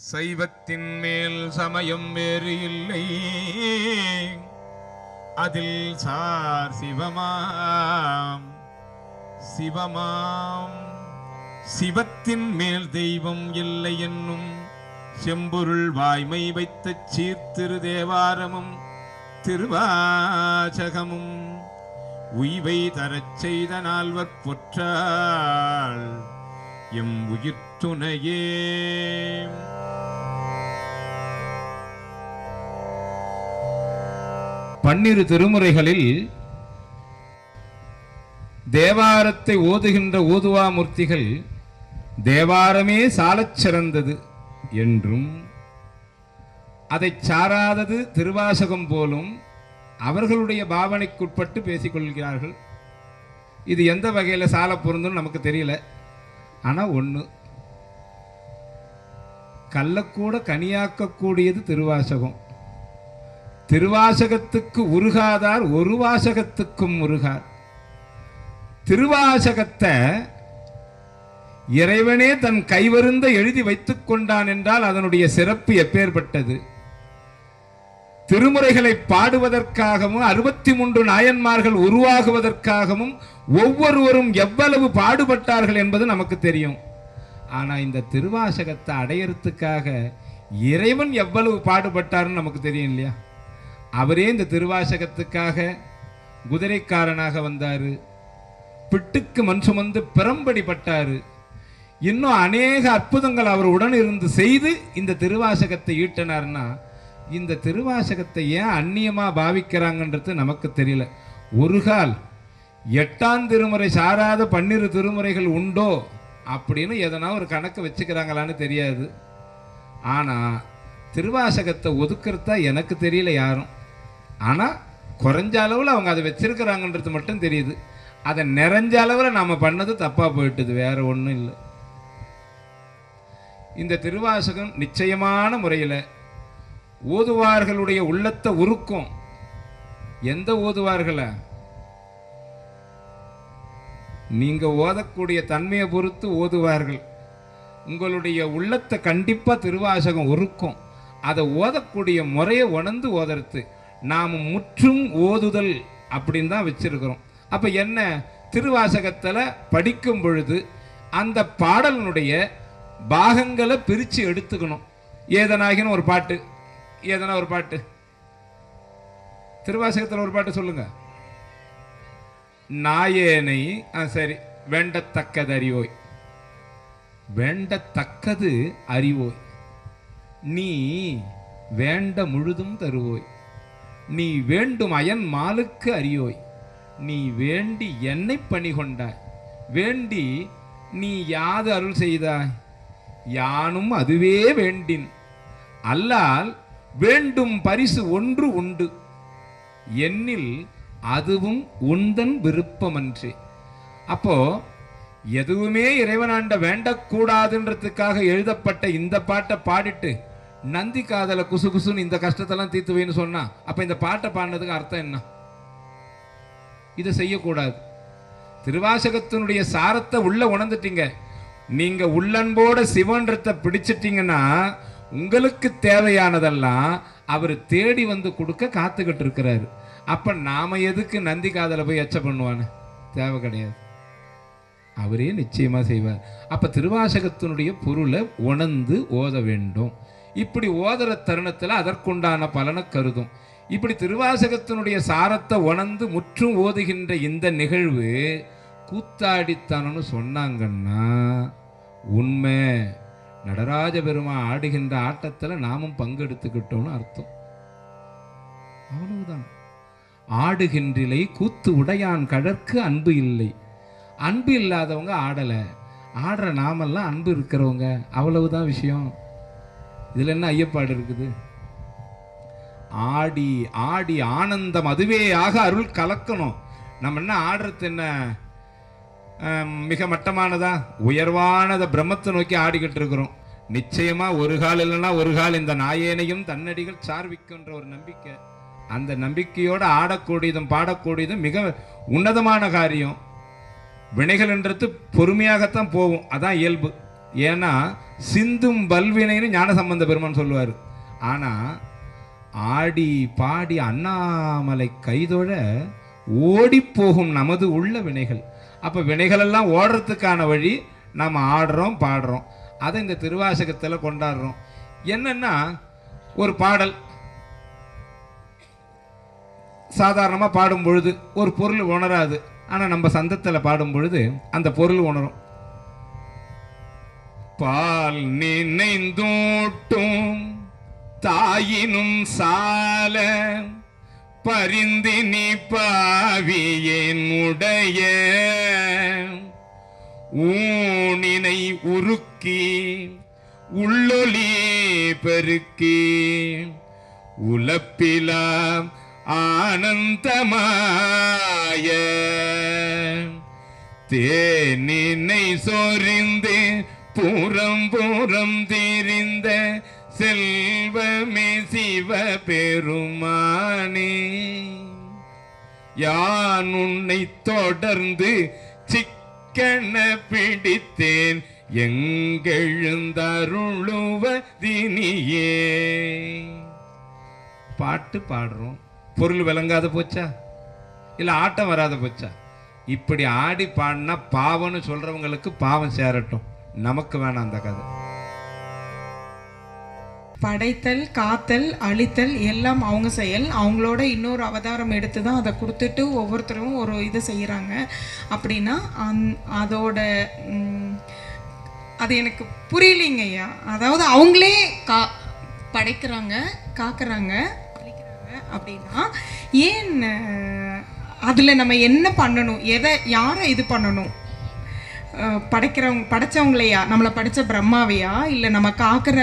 சைவத்தின் மேல் சமயம் வேறு இல்லை, அதில் சார் சிவமாம். சிவமாம் சிவத்தின் மேல் தெய்வம் இல்லை என்னும் செம்பொருள் வாய்மை வைத்த சீர்திரு தேவாரமும் திருவாசகமும் உய்வை தரச் செய்த நால்வர் பொற்றாள் எம் உயிர் துணையே. பன்னிரு திருமுறைகளில் தேவாரத்தை ஓதுகின்ற ஓதுவாமூர்த்திகள் தேவாரமே சாலச் சிறந்தது என்றும், அதை சாராதது திருவாசகம் போலும் அவர்களுடைய பாவனைக்குட்பட்டு பேசிக்கொள்கிறார்கள். இது எந்த வகையில் சால பொருந்தும் நமக்கு தெரியல. ஆனால் ஒன்று, கள்ளக்கூட கனியாக்கக்கூடியது திருவாசகம். திருவாசகத்துக்கு உருகாதார் ஒரு வாசகத்துக்கும் உருகார். திருவாசகத்தை இறைவனே தன் கைவருந்த எழுதி வைத்துக் கொண்டான் என்றால் அதனுடைய சிறப்பு எப்பேற்பட்டது. திருமுறைகளை பாடுவதற்காகவும் 63 நாயன்மார்கள் உருவாகுவதற்காகவும் ஒவ்வொருவரும் எவ்வளவு பாடுபட்டார்கள் என்பது நமக்கு தெரியும். ஆனா இந்த திருவாசகத்தை அடையறதுக்காக இறைவன் எவ்வளவு பாடுபட்டார்னு நமக்கு தெரியும் இல்லையா? அவரே இந்த திருவாசகத்துக்காக குதிரைக்காரனாக வந்தாரு, பிட்டுக்கு மண் சுமந்து பெரம்படி பட்டாரு, இன்னும் அநேக அற்புதங்கள் அவர் உடன் இருந்து செய்து இந்த திருவாசகத்தை ஈட்டினார்னா, இந்த திருவாசகத்தை ஏன் அந்நியமா பாவிக்கிறாங்கன்றது நமக்கு தெரியல. ஒரு கால் 8ஆம் திருமுறை சாராத 12 திருமுறைகள் உண்டோ அப்படின்னு எதனா ஒரு கணக்கு வச்சுக்கிறாங்களான்னு தெரியாது. ஆனா திருவாசகத்தை ஒதுக்கிறதா எனக்கு தெரியல யாரும். ஆனா குறைஞ்ச அளவில் அவங்க அதை வச்சிருக்கிறாங்கன்றது மட்டும் தெரியுது. அதை நிறைஞ்ச அளவில் நாம பண்ணது தப்பா போயிட்டுது, வேற ஒன்றும் இல்லை. இந்த திருவாசகம் நிச்சயமான முறையில் ஓதுவார்களுடைய உள்ளத்தை உருக்கும். எந்த ஓதுவார்களை? நீங்க ஓதக்கூடிய தன்மையை பொறுத்து ஓதுவார்கள். உங்களுடைய உள்ளத்தை கண்டிப்பா திருவாசகம் உருக்கும். அதை ஓதக்கூடிய முறையை உணர்ந்து ஓதுறது. நாம் முற்றும் ஓதுதல் அப்படின்னு தான் வச்சிருக்கிறோம். அப்ப என்ன, திருவாசகத்தில் படிக்கும் பொழுது அந்த பாடலினுடைய பாகங்களை பிரித்து எடுத்துக்கணும். ஏதனாகின ஒரு பாட்டு, ஏதனா ஒரு பாட்டு, திருவாசகத்தில் ஒரு பாட்டு சொல்லுங்க. நாயேனை சரி, வேண்டத்தக்கது அறிவோய், வேண்டத்தக்கது அறிவோய், நீ வேண்ட முழுதும் தருவோய், நீ வேண்டும் அயன் மாலுக்கு அறியோய், நீ வேண்டி என்னை பணி கொண்டாய், வேண்டி நீ யாது அருள் செய்தாய், யானும் அதுவே வேண்டின், அல்லால் வேண்டும் பரிசு ஒன்று உண்டு, என்னில் அதுவும் உந்தன் விருப்பமன்றே. அப்போ எதுவுமே இறைவனாண்ட வேண்டக்கூடாதுன்றதுக்காக எழுதப்பட்ட இந்த பாட்டை பாடிட்டு நந்தி காதல குசு குசுன்னு இந்த கஷ்டத்தெல்லாம் தீர்த்துவேன்னு சொன்னா, அப்ப இந்த பாட்டை பாடினதுக்கு அர்த்தம் என்ன? இதை செய்யக்கூடாது. திருவாசகத்தினுடைய சாரத்தை உள்ள உணர்ந்துட்டீங்க. நீங்க உள்ளன்போட சிவன்றத்தை பிடிச்சிட்டீங்கன்னா உங்களுக்கு தேவையானதெல்லாம் அவர் தேடி வந்து கொடுக்க காத்துக்கிட்டு இருக்கிறாரு. அப்ப நாம எதுக்கு நந்தி காதல போய் எச்ச பண்ணுவான்னு? தேவை கிடையாது. அவரே நிச்சயமா செய்வார். அப்ப திருவாசகத்தினுடைய பொருளை உணர்ந்து ஓத வேண்டும். இப்படி ஓதுற தருணத்தில் அதற்குண்டான பலனை கருதும். இப்படி திருவாசகத்தினுடைய சாரத்தை உணர்ந்து முற்றும் ஓதுகின்ற இந்த நிகழ்வு கூத்தாடித்தனம்னு சொன்னாங்கன்னா உண்மை. நடராஜ பெருமா ஆடுகின்ற ஆட்டத்தில் நாமும் பங்கெடுத்துக்கிட்டோம்னு அர்த்தம். அவ்வளவுதான். ஆடுகின்றிலை கூத்து உடையான் கடற்கு அன்பு இல்லை. அன்பு இல்லாதவங்க ஆடலை, ஆடுற நாமெல்லாம் அன்பு இருக்கிறவங்க. அவ்வளவுதான் விஷயம். இதுல என்ன ஐயப்பாடு இருக்குது? ஆடி ஆடி ஆனந்தம் அதுவே ஆக அருள் கலக்கணும். நம்ம என்ன ஆடுறது என்ன மிக மட்டமானதா? உயர்வானத பிரம்மத்தை நோக்கி ஆடிக்கிட்டு இருக்கிறோம். நிச்சயமா ஒரு கால் இல்லைன்னா ஒரு கால் இந்த நாயேனையும் தன்னடிகள் சார்விக்கின்ற ஒரு நம்பிக்கை. அந்த நம்பிக்கையோடு ஆடக்கூடியதும் பாடக்கூடியதும் மிக உன்னதமான காரியம். வினைகள் என்றது பொறுமையாகத்தான் போகும், அதான் இயல்பு. ஏன்னா சிந்தும் பல்வினைன்னு ஞானசம்பந்த பெருமான் சொல்லுவார். ஆனால் ஆடி பாடி அண்ணாமலை கைதொழ ஓடி போகும் நமது உள்ள வினைகள். அப்போ வினைகளெல்லாம் ஓடுறதுக்கான வழி நாம் ஆடுறோம் பாடுறோம். அதை இந்த திருவாசகத்தில் கொண்டாடுறோம். என்னன்னா ஒரு பாடல் சாதாரணமாக பாடும் பொழுது ஒரு பொருள் உணராது. ஆனால் நம்ம சந்தத்தில் பாடும் பொழுது அந்த பொருள் உணரும். பால் நினைந்தோட்டும் தாயினும் சால பரிந்தினி பாவியனுடைய ஊனினை உருக்கி உள்ளொளி பெருக்கி உலப்பிலா ஆனந்தமாய தேனினை சொரிந்து புறம் புறம் திரிந்த செல்வமே சிவ பெருமானே, யான் உன்னை தொடர்ந்து சிக்கன பிடித்தேன் எங்கெழுந்தருளுவதினியே. பாட்டு பாடுறோம், பொருள் விளங்காத போச்சா இல்லை ஆட்டம் வராத போச்சா? இப்படி ஆடி பாடினா பாவம்னு சொல்றவங்களுக்கு பாவம் சேரட்டும், நமக்கு வேணாம் அந்த கதை. படைத்தல் காத்தல் அழித்தல் எல்லாம் அவங்க செயல். அவங்களோட இன்னொரு அவதாரம் எடுத்து தான் அதை கொடுத்துட்டு ஒவ்வொருத்தரும் ஒரு இது செய்கிறாங்க. அப்படின்னா அதோட அது எனக்கு புரியலைங்க ஐயா. அதாவது அவங்களே படைக்கிறாங்க, காக்குறாங்க, அழிக்கிறாங்க. அப்படின்னா ஏன் அதில் நம்ம என்ன பண்ணணும், யாரை இது பண்ணணும்? படைச்சவங்களையா, நம்மளை படைச்ச பிரம்மாவையா, இல்லை நம்ம காக்கிற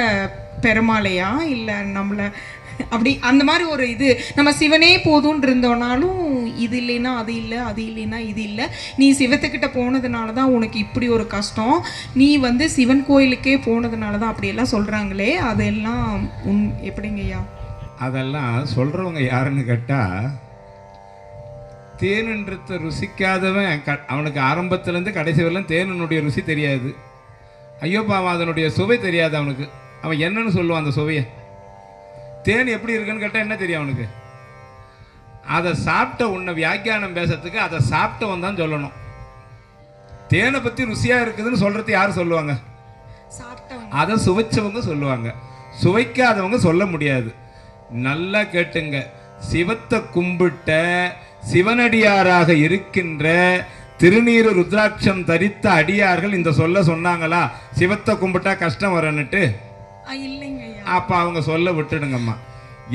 பெருமாளையா, இல்லை நம்மளை அப்படி அந்த மாதிரி ஒரு இது நம்ம சிவனே போதும்னு இருந்தோனாலும் இது இல்லைன்னா அது இல்லை, அது இல்லைன்னா இது இல்லை. நீ சிவத்துக்கிட்ட போனதுனால தான் உனக்கு இப்படி ஒரு கஷ்டம், நீ சிவன் கோயிலுக்கே போனதுனால தான் அப்படியெல்லாம் சொல்கிறாங்களே, அதெல்லாம் எப்படிங்கய்யா? அதெல்லாம் சொல்கிறவங்க யாருன்னு கேட்டால், தேனுன்றத்தை ருசிக்காதவன் அவனுக்கு ஆரம்பத்திலேருந்து கடைசி வரலாம் தேனுடைய ருசி தெரியாது. ஐயோ பாவம், அதனுடைய சுவை தெரியாது அவனுக்கு. அவன் என்னன்னு சொல்லுவான் அந்த சுவையை? தேன் எப்படி இருக்குன்னு கேட்டால் என்ன தெரியும் அவனுக்கு? அதை சாப்பிட்ட உன்னை வியாக்கியானம் பேசுறதுக்கு அதை சாப்பிட்டவன் தான் சொல்லணும். தேனை பற்றி ருசியாக இருக்குதுன்னு சொல்கிறது யார் சொல்லுவாங்க? அதை சுவைச்சவங்க சொல்லுவாங்க, சுவைக்காதவங்க சொல்ல முடியாது. நல்லா கேட்டுங்க, சிவத்தை கும்பிட்ட சிவனடியாராக இருக்கின்ற திருநீறு ருத்ராட்சம் தரித்த அடியார்கள் இந்த சொல்ல சொன்னாங்களா, சிவத்தை கும்பிட்டா கஷ்டம் வரணுட்டு? அப்ப அவங்க சொல்ல விட்டுடுங்கம்மா.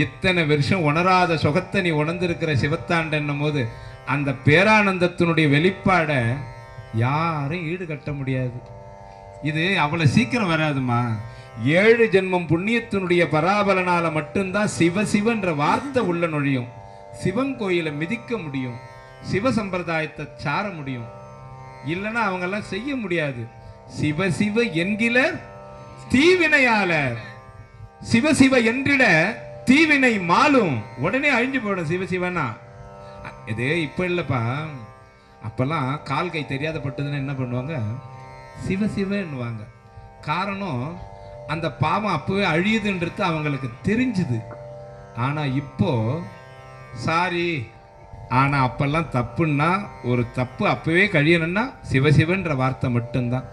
இத்தனை வருஷம் உணராத சுகத்தை நீ உணர்ந்திருக்கிற சிவத்தாண்டன் போது அந்த பேரானந்தத்தினுடைய வெளிப்பாட யாரும் ஈடு கட்ட முடியாது. இது அவ்வளவு சீக்கிரம் வராதுமா. 7 ஜென்மம் புண்ணியத்தினுடைய பராபலனால மட்டும்தான் சிவ சிவன்ற வார்த்தை உள்ள நுழையும். சிவன் கோயிலை மிதிக்க முடியும், சிவ சம்பிரதாயத்தை சார முடியும். இல்லைன்னா அவங்கெல்லாம் செய்ய முடியாது. சிவ சிவ என்கிற தீவினையாளர், சிவ சிவ என்றிட தீவினை மாலும், உடனே அழிஞ்சு போயிடும் சிவ சிவனா. இது இப்ப இல்லப்பா, அப்பெல்லாம் கால் கை தெரியாத பட்டதுன்னா என்ன பண்ணுவாங்க? சிவ சிவன்னுவாங்க. காரணம், அந்த பாவம் அப்பவே அழியுதுன்றது அவங்களுக்கு தெரிஞ்சுது. ஆனா இப்போ சாரி, ஆனா அப்பெல்லாம் தப்புன்னா ஒரு தப்பு அப்பவே கழியணும்னா சிவசிவன்ற வார்த்தை மட்டும்தான்.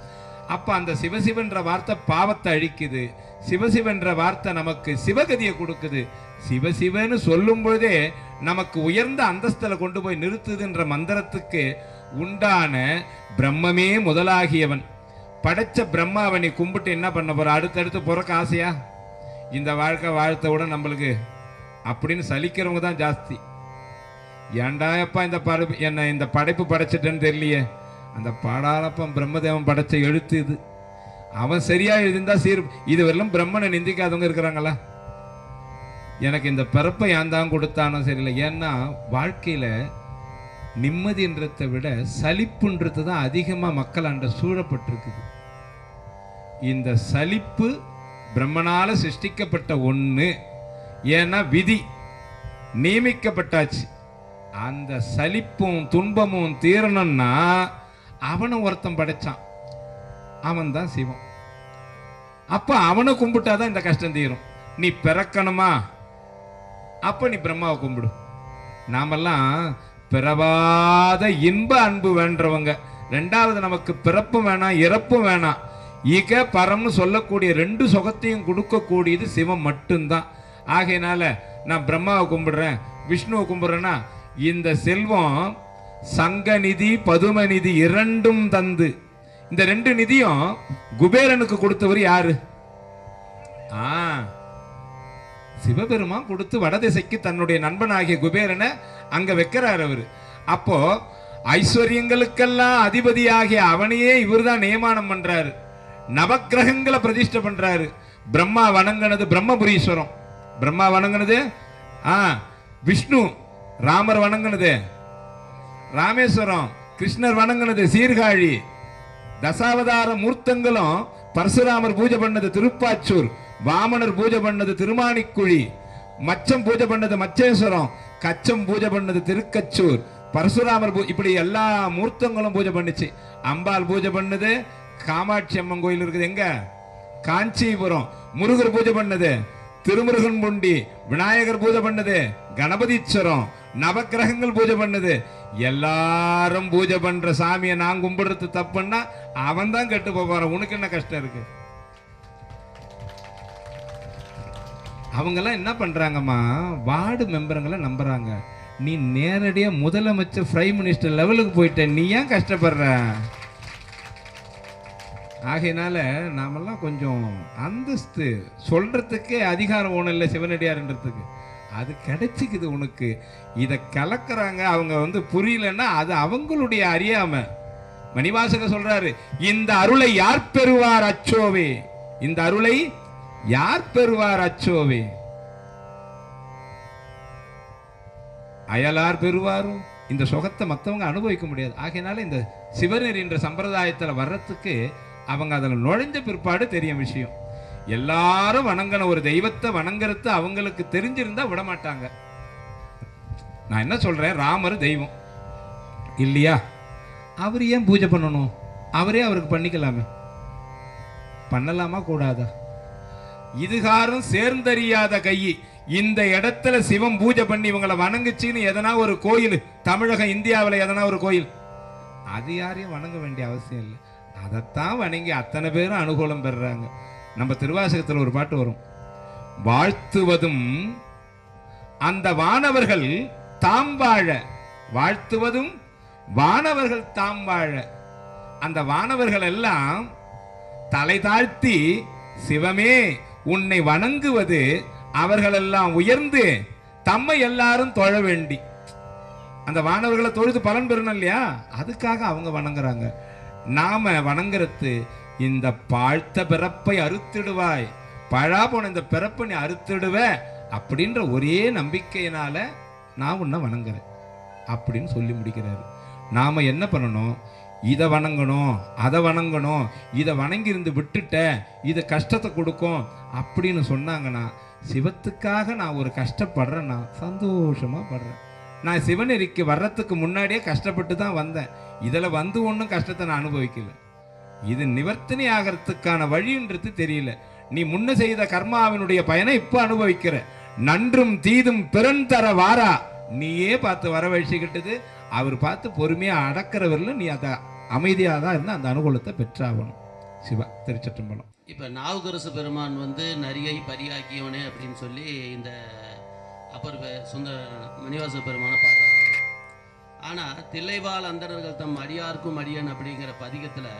அப்ப அந்த சிவசிவன்ற வார்த்தை பாவத்தை அழிக்குது, சிவசிவன்ற வார்த்தை நமக்கு சிவகதியை கொடுக்குது. சிவசிவன்னு சொல்லும் பொழுதே நமக்கு உயர்ந்த அந்தஸ்தில கொண்டு போய் நிறுத்துதுன்ற மந்திரத்துக்கு உண்டான பிரம்மமே முதலாகியவன் படைச்ச பிரம்மாவனை கும்பிட்டு என்ன பண்ண போற? அடுத்தடுத்து பிறக்க ஆசையா? இந்த வாழ்க்கை வாழ்த்த விட நம்மளுக்கு அப்படின்னு சலிக்கிறவங்க தான் ஜாஸ்தி. ஏண்டாயப்பா இந்த படைப்பு படைச்சிட்டேன்னு தெரியலையே. அந்த பாடாளப்பன் பிரம்மதேவன் படைச்ச எழுத்து இது. அவன் சரியா எழுதிருந்தா இது வரலாம் பிரம்மனை நிந்திக்காதவங்க இருக்கிறாங்களா? எனக்கு இந்த பிறப்பை ஏன் தான் கொடுத்தானோ சரியில்லை. ஏன்னா வாழ்க்கையில நிம்மதின்றதை விட சலிப்புன்றது தான் அதிகமாக மக்கள் அண்ட சூழப்பட்டிருக்குது. இந்த சலிப்பு பிரம்மனால சிருஷ்டிக்கப்பட்ட ஒன்று. ஏன்னா விதி நியமிக்கப்பட்டாச்சு. அந்த சலிப்பும் துன்பமும் தீரணும்னா அவனை ஒருத்தன் படைச்சான், அவன் தான் சிவம். அப்ப அவனை கும்பிட்டாதான் இந்த கஷ்டம் தீரும். நீ பிறக்கணுமா, அப்ப நீ பிரம்மாவை கும்பிடு. நாமெல்லாம் பிறவாத இன்ப அன்பு வேண்டவங்க. ரெண்டாவது, நமக்கு பிறப்பும் வேணாம் இறப்பும் வேணாம், ஈக பரம்னு சொல்லக்கூடிய ரெண்டு சுகத்தையும் கொடுக்கக்கூடியது சிவம் மட்டும்தான். ஆகையினால நான் பிரம்மாவை கும்பிடுறேன் விஷ்ணுவை கும்பிடுறேன்னா, இந்த செல்வம் சங்க நிதி பதும நிதி இரண்டும் தந்து, இந்த ரெண்டு நிதியும் குபேரனுக்கு கொடுத்தவர் யாரு? சிவபெருமான் கொடுத்து வடதிசைக்கு தன்னுடைய நண்பனாகிய குபேரனை அங்க வைக்கிறார் அவரு. அப்போ ஐஸ்வர்யங்களுக்கெல்லாம் அதிபதியாகிய அவனையே இவர் தான் நியமனம் பண்றாரு. நவக்கிரகங்களை பிரதிஷ்டை பண்றாரு. பிரம்மா வணங்கினது பிரம்மபுரீஸ்வரம், பிரம்மா வணங்கினது விஷ்ணு, ராமர் வணங்கினது ராமேஸ்வரம், கிருஷ்ணர் வணங்கினது சீர்காழி, தசாவதார மூர்த்தங்களும் பரசுராமர் பூஜை பண்ணது திருப்பாச்சூர், வாமனர் பூஜை பண்ணது திருமானிக்குழி, மச்சம் பூஜை பண்ணது மச்சேஸ்வரம், கச்சம் பூஜை பண்ணது திருக்கச்சூர், பரசுராமர் இப்படி எல்லா மூர்த்தங்களும் பூஜை பண்ணுச்சு. அம்பாள் பூஜை பண்ணது காமாட்சி அம்மன் கோயில் இருக்குது எங்க, காஞ்சிபுரம். முருகர் பூஜை பண்ணது திருமுருகன் புண்டி, விநாயகர் பூஜை பண்ணது கணபதீஸ்வரம், நவக்கிரகங்கள் பூஜை பண்ணது. எல்லாரும் பூஜை பண்ற சாமியை நான் கும்பிடுறது தப்புன்னா அவன் தான் கெட்டு போறான். உனக்கு என்ன கஷ்டம் இருக்கு? அவங்கெல்லாம் என்ன பண்றாங்கம்மா, வார்டு மெம்பருங்களை நம்புறாங்க. நீ நேரடியா முதலமைச்சர் பிரைம் மினிஸ்டர் லெவலுக்கு போயிட்ட, நீ ஏன் கஷ்டப்படுற? ஆகையினால நாமெல்லாம் கொஞ்சம் அந்தஸ்து சொல்றதுக்கே அதிகாரம் ஒன்றும் இல்லை சிவனடியார்ன்றதுக்கு, அது கிடைச்சிக்குது உனக்கு. இதை கலக்கிறாங்க அவங்க புரியலன்னா அது அவங்களுடைய அறியாம. மணிவாசக சொல்றாரு, இந்த அருளை யார் பெறுவார் அச்சோவே, இந்த அருளை யார் பெறுவார் அச்சோவே, அயலார் பெறுவாரும். இந்த சுகத்தை மற்றவங்க அனுபவிக்க முடியாது. ஆகையினால இந்த சிவநெறி என்ற சம்பிரதாயத்தில் வர்றதுக்கு அவங்க அதில் நுழைஞ்ச பிற்பாடு தெரியும் விஷயம். எல்லாரும் வணங்கின ஒரு தெய்வத்தை வணங்குறது அவங்களுக்கு தெரிஞ்சிருந்தா விட மாட்டாங்க. நான் என்ன சொல்றேன், ராமர் தெய்வம் இல்லையா, அவர் ஏன் பூஜை பண்ணணும்? அவரே அவருக்கு பண்ணிக்கலாமே, பண்ணலாமா கூடாதா? இதுகாரும் சேர்ந்தறியாத கை, இந்த இடத்துல சிவம் பூஜை பண்ணி இவங்களை வணங்குச்சின்னு எதனா ஒரு கோயில், தமிழகம் இந்தியாவில் எதனா ஒரு கோயில், அது யாரையும் வணங்க வேண்டிய அவசியம் இல்லை. அதைத்தான் வணங்கி அத்தனை பேரும் அனுகூலம் பெறுறாங்க. நம்ம திருவாசகத்தில் ஒரு பாட்டு வரும், வாழ்த்துவதும் அந்த வானவர்கள் தாம் வாழ, வாழ்த்துவதும் வானவர்கள் தாம் வாழ. அந்த வானவர்கள் எல்லாம் தலை தாழ்த்தி சிவமே உன்னை வணங்குவது, அவர்களெல்லாம் உயர்ந்து தம்மை எல்லாரும் தொழ வேண்டி. அந்த வானவர்களை தொழுது பலன் பெறணும் இல்லையா, அதுக்காக அவங்க வணங்குறாங்க. நாம வணங்குறது, இந்த பாழ்த்த பிறப்பை அறுத்திடுவாய், பழா போன இந்த பிறப்பை நீ அறுத்திடுவ அப்படின்ற ஒரே நம்பிக்கையினால நான் உன்னை வணங்குறேன் அப்படின்னு சொல்லி முடிக்கிறாரு. நாம என்ன பண்ணணும், இதை வணங்கணும் அதை வணங்கணும், இதை வணங்கி இருந்து விட்டுட்ட இது கஷ்டத்தை கொடுக்கும் அப்படின்னு சொன்னாங்கன்னா, சிவத்துக்காக நான் ஒரு கஷ்டப்படுறேன், நான் சந்தோஷமா படுறேன். நான் சிவநெறிக்கு வர்றதுக்கு முன்னாடியே கஷ்டப்பட்டு தான் வந்தேன், இதில் ஒன்றும் கஷ்டத்தை நான் அனுபவிக்கல. இது நிவர்த்தனை ஆகிறதுக்கான வழின்றது தெரியல. நீ முன்ன செய்த கர்மாவினுடைய பயனை இப்போ அனுபவிக்கிற. நன்றும் தீதும் பிறந்தர வாரா, நீயே பார்த்து வரவழைச்சிக்கிட்டது, அவர் பார்த்து பொறுமையாக அடக்கிறவரில் நீ அதை அமைதியாக தான் இருந்தால் அந்த அனுகூலத்தை பெற்றாகணும். சிவா திருச்சட்டம்பலம். இப்போ நாவுக்கரசு பெருமான் நரியை பரியாக்கியவனே அப்படின்னு சொல்லி இந்த அப்பர் சுந்தர மணிவாச பெருமானை பாடுறாங்க. ஆனால் தில்லைவாழ் அந்தணர்கள் தம் அடியார்க்கும் அடியன் அப்படிங்கிற பதிகத்தில்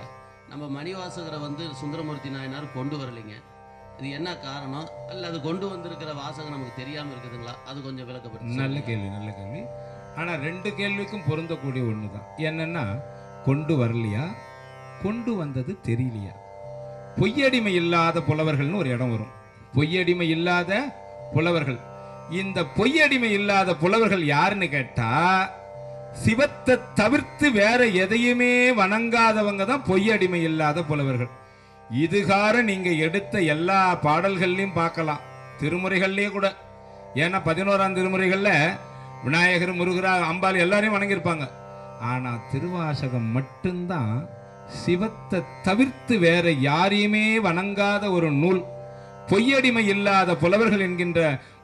நம்ம மணிவாசகரை சுந்தரமூர்த்தி நாயனார் கொண்டு வரலைங்க. இது என்ன காரணம், அல்ல அது கொண்டு வந்திருக்கிற வாசகம் நமக்கு தெரியாமல் இருக்குதுங்களா? அது கொஞ்சம் விளக்கப்பட்டு. நல்ல கேள்வி, நல்ல கேள்வி. ஆனால் ரெண்டு கேள்விக்கும் பொருந்தக்கூடிய ஒன்று தான். என்னன்னா, கொண்டு வரலையா, கொண்டு வந்தது தெரியலையா. பொய்யடிமை இல்லாத புலவர்கள்னு ஒரு இடம் வரும். பொய்யடிமை இல்லாத புலவர்கள். இந்த பொய்யடிமை இல்லாத புலவர்கள் யாருன்னு கேட்டா, சிவத்தை தவிர்த்து வேற எதையுமே வணங்காதவங்க தான் பொய்யடிமை இல்லாத புலவர்கள். இதுகார நீங்க எடுத்த எல்லா பாடல்கள்லையும் பார்க்கலாம், திருமுறைகள்லயே கூட. ஏன்னா 11ஆம் திருமுறைகள்ல விநாயகர், முருகரா, அம்பாள் எல்லாரையும் வணங்கியிருப்பாங்க. ஆனா திருவாசகம் மட்டும்தான் சிவத்தை தவிர்த்து வேற யாரையுமே வணங்காத ஒரு நூல், பொய்யடிமை இல்லாத புலவர்கள் என்கின்ற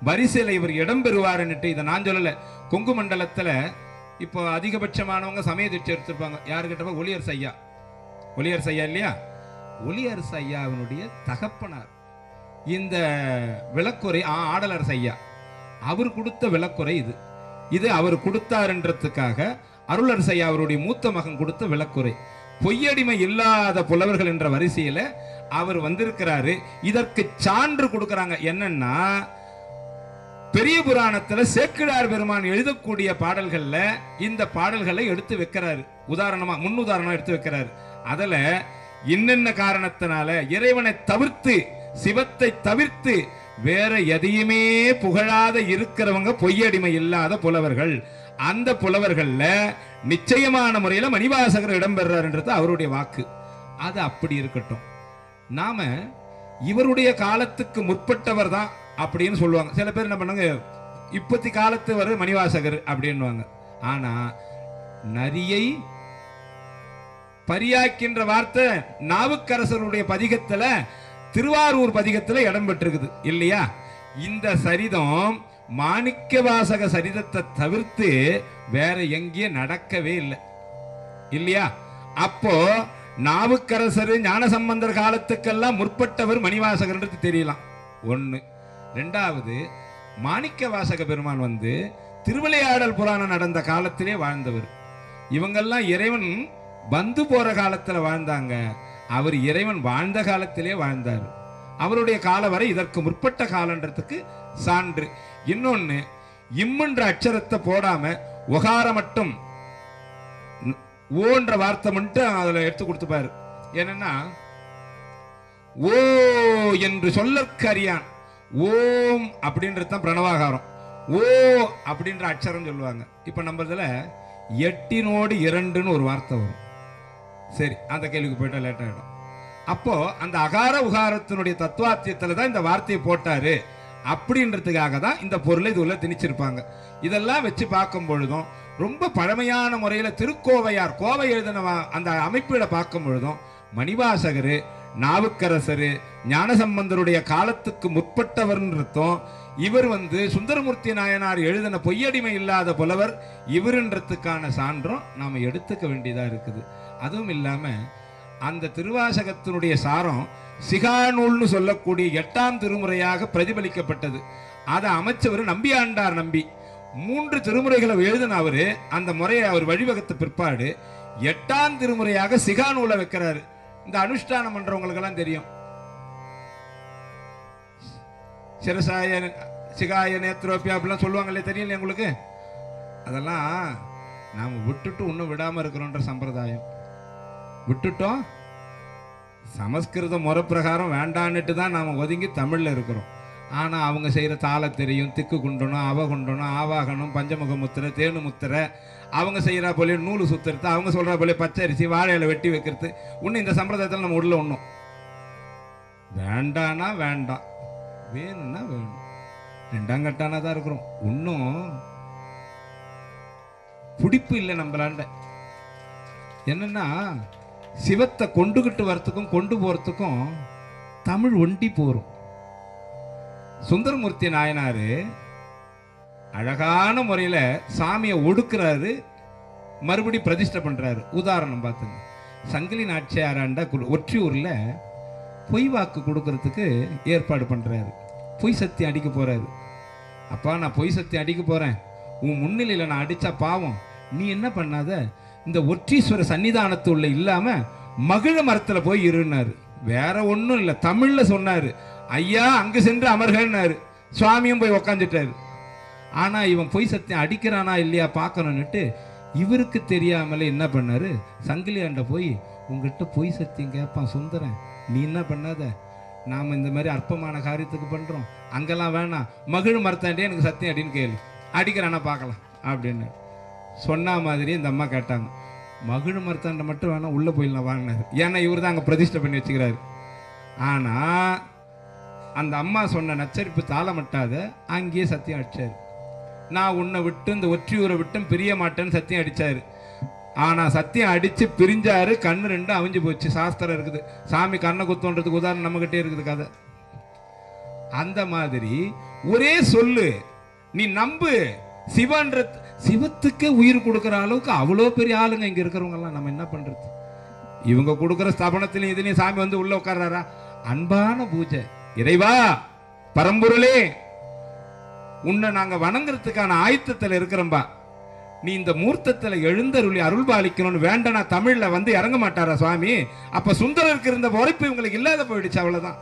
வரிசையில் இவர் இடம்பெறுவார். இதை நான் சொல்லல. கொங்கு மண்டலத்துல இப்போ அதிகபட்சமானவங்க சமய தீட்சை எடுத்திருப்பாங்க. யாருக்கிட்ட? ஒளியரசு ஐயா. ஒளியரசு ஐயா இல்லையா? ஒளியரசு ஐயாவினுடைய தகப்பனார் இந்த விளக்குறை ஆடலரசு ஐயா அவர் கொடுத்த விளக்குறை இது அவர் கொடுத்தாருன்றதுக்காக அருளரசு ஐயா அவருடைய மூத்த மகன் கொடுத்த விளக்குறை. பொய்யடிமை இல்லாத புலவர்கள் என்ற வரிசையில அவர் வந்திருக்கிறாரு. இதற்கு சான்று கொடுக்கறாங்க. என்னன்னா, பெரிய புராணத்துல சேக்கிழார் பெருமான் எழுதக்கூடிய பாடல்கள்ல இந்த பாடல்களை எடுத்து வைக்கிறாரு. உதாரணமா முன்னுதாரணம் எடுத்து வைக்கிறாரு. அதுல இன்னென்ன காரணத்தினால இறைவனை தவிர்த்து, சிவத்தை தவிர்த்து வேற எதையுமே புகழாத இருக்கிறவங்க பொய்யடிமை இல்லாத புலவர்கள். அந்த புலவர்கள்ல நிச்சயமான முறையில் மணிவாசகர் இடம்பெறாருன்றது அவருடைய வாக்கு. அது அப்படி இருக்கட்டும். நாம இவருடைய காலத்துக்கு முற்பட்டவர் தான் அப்படின்னு சொல்லுவாங்க. சில பேர் என்ன பண்ணுவாங்க, இப்பத்தி காலத்து வர மணிவாசகர் அப்படின்வாங்க. ஆனா நரியை பரியாக்கின்ற வார்த்தை நாவுக்கரசருடைய பதிகத்துல, திருவாரூர் பதிகத்துல இடம்பெற்றிருக்குது இல்லையா? இந்த சரிதம் மாணிக்கவாசக சரிதத்தை தவிர்த்து வேற எங்கேயும் நடக்கவே இல்லை இல்லையா? அப்போ நாவுக்கரசர் ஞானசம்பந்தர் காலத்துக்கெல்லாம் முற்பட்டவர் மணிவாசகர்ன்றது தெரியலாம். ஒண்ணு. ரெண்டாவது, மாணிக்கவாசக பெருமான் திருவிளையாடல் புராணம் நடந்த காலத்திலே வாழ்ந்தவர். இவங்கெல்லாம் இறைவன் வந்து போற காலத்துல வாழ்ந்தாங்க. அவர் இறைவன் வாழ்ந்த காலத்திலே வாழ்ந்தார். அவருடைய காலம் வரை இதற்கு முற்பட்ட காலன்றதுக்கு சான்று. இன்னொன்னு, இம்முன்ற அச்சரத்தை போடாம ஒகார மட்டும் ஓன்ற வார்த்தை மட்டும் அதுல எடுத்து கொடுத்துப்பாரு. என்னன்னா, ஓ என்று சொல்லற்கரியான், ஓம் அப்படின்றது தான் பிரணவாகாரம். ஓ அப்படின்ற அச்சரம் சொல்லுவாங்க. இப்ப நம்மதுல 8 2 ஒரு வார்த்தை வரும். சரி, அந்த கேள்விக்கு போயிட்டா லேட் ஆயிடும். அப்போ அந்த அகார உகாரத்தினுடைய தத்துவாத்தியத்துல தான் இந்த வார்த்தையை போட்டாரு அப்படின்றதுக்காக தான் இந்த பொருளை இது உள்ள திணிச்சிருப்பாங்க. இதெல்லாம் வச்சு பார்க்கும் பொழுதும், ரொம்ப பழமையான முறையில திருக்கோவையார் கோவை எழுதின அந்த அமைப்பில பார்க்கும் பொழுதும், மணிவாசகரு நாவுக்கரசரு ஞானசம்பந்தருடைய காலத்துக்கு முற்பட்டவர்ன்றதும், இவர் சுந்தரமூர்த்தி நாயனார் எழுதின பொய்யடிமை இல்லாத புலவர் இவருன்றதுக்கான சான்றும் நாம எடுத்துக்க வேண்டியதா இருக்குது. அதுவும் இல்லாம அந்த திருவாசகத்தினுடைய சாரம் சிகாநூல்னு சொல்லக்கூடிய 8ஆம் திருமுறையாக பிரதிபலிக்கப்பட்டது. அதை அமைச்சவர் நம்பியாண்டார் நம்பி 3 திருமுறைகளை எழுதின அவரு. அந்த முறையை அவர் வழிவகுத்த பிற்பாடு 8ஆம் திருமுறையாக சிகாநூலை வைக்கிறாரு. இந்த அனுஷ்டானம் பண்றவங்களுக்கு எல்லாம் தெரியும். சிரசாய சிகாய நேத்ரோப்பியா அப்படிலாம் சொல்லுவாங்களே, தெரியல உங்களுக்கு? அதெல்லாம் நாம் விட்டுட்டு இன்னும் விடாம இருக்கிறோன்ற சம்பிரதாயம். விட்டுட்டோம், சமஸ்கிருத முறை பிரகாரம் வேண்டான்னுட்டு தான் நாம் ஒதுங்கி தமிழில் இருக்கிறோம். ஆனால் அவங்க செய்கிற தாள தெரியும், திக்கு குண்டணும், அவகுண்டணும், ஆவாகனம், பஞ்சமுக முத்திரை, தேனு முத்திரை, அவங்க செய்கிறா போல நூலு சுத்துறது, அவங்க சொல்கிறா போல பச்சரிசி வாழையில வெட்டி வைக்கிறது. இன்னும் இந்த சம்பிரதாயத்தில் நம்ம உள்ள ஒன்றும் வேண்டானா வேண்டாம், வேணும்னா வேணும், ரெண்டாங்கட்டானா தான் இருக்கிறோம். இன்னும் பிடிப்பு இல்லை நம்மளாண்ட. என்னன்னா, சிவத்தை கொண்டுகிட்டு வரத்துக்கும் கொண்டு போறதுக்கும் தமிழ் ஒண்டி போரும். சுந்தரமூர்த்தி நாயனாரு அழகான முறையில சாமியை ஒடுக்குறாரு, மறுபடி பிரதிஷ்டை பண்றாரு. உதாரணம் பார்த்துங்க, சங்கிலி நாச்சியாராண்ட ஒற்றியூர்ல பொய் வாக்கு கொடுக்கறதுக்கு ஏற்பாடு பண்றாரு. பொய் சத்தியம் அடிக்க போறாரு. அப்பா, நான் பொய் சத்தியம் அடிக்க போறேன், உன் முன்னிலையில நான் அடிச்சா பாவம், நீ என்ன பண்ணாத, இந்த ஒற்றீஸ்வர சன்னிதானத்து உள்ள இல்லாம மகிழ மரத்துல போய் இருன்னாரு. வேற ஒன்றும் இல்லை, தமிழ்ல சொன்னாரு. ஐயா அங்கு சென்று அமர்கன்னாரு. சுவாமியும் போய் உக்காந்துட்டாரு. ஆனா இவன் பொய் சத்தியம் அடிக்கிறானா இல்லையா பார்க்கணும்னுட்டு இவருக்கு தெரியாமலே என்ன பண்ணாரு, சங்கிலியாண்ட போய், உங்ககிட்ட பொய் சத்தியம் கேட்பான் சுந்தரன், நீ என்ன பண்ணாத, நாம இந்த மாதிரி அற்பமான காரியத்துக்கு பண்றோம், அங்கெல்லாம் வேணாம், மகிழ் மரத்தாண்டே எனக்கு சத்தியம் அப்படின்னு கேளு, அடிக்கிறானா பார்க்கலாம் அப்படின்னு சொன்ன மாதிரி இந்த அம்மா கேட்டாங்க. மகிழ் மரத்தாண்ட மட்டும் வேணா, உள்ள போயிடலாம் வாங்கினாரு. ஏன்னா இவர் தான் அங்கே பிரதிஷ்டை பண்ணி வச்சுக்கிறாரு. ஆனா அந்த அம்மா சொன்ன நச்சரிப்பு தாளமட்டாத அங்கேயே சத்தியம் அடிச்சாரு. நான் உன்னை விட்டு இந்த ஒற்றியூரை விட்டும் பிரிய மாட்டேன்னு சத்தியம் அடிச்சாரு. ஆனா சத்தியம் அடிச்சு பிரிஞ்சாரு, கண்ணு ரெண்டு அவிஞ்சு போச்சு. சாஸ்திரம் இருக்குது, சாமி கண்ணை குத்தோன்றதுக்கு உதாரணம் நம்மகிட்டே இருக்குது கதை. அந்த மாதிரி ஒரே சொல்லு, நீ நம்பு. சிவன்ற சிவத்துக்கே உயிர் கொடுக்கிற அளவுக்கு அவ்வளோ பெரிய ஆளுங்க இங்க இருக்கிறவங்க எல்லாம். நம்ம என்ன பண்றது? இவங்க கொடுக்கிற ஸ்தாபனத்திலையும் இதுலயும் சாமி வந்து உள்ள உட்கார்றாரா? அன்பான பூஜை. இறைவா, பரம்பொருளே, உன்னை நாங்க வணங்குறதுக்கான ஆயத்தத்தில் இருக்கிறோம்பா, நீ இந்த மூர்த்தத்தில் எழுந்தருளி அருள்பாலிக்கணும்னு வேண்டனா தமிழ்ல வந்து இறங்க மாட்டாரா சுவாமி? அப்ப சுந்தரருக்கு இருந்த உரைப்பு இவங்களுக்கு இல்லாத போயிடுச்சு, அவ்வளவுதான்.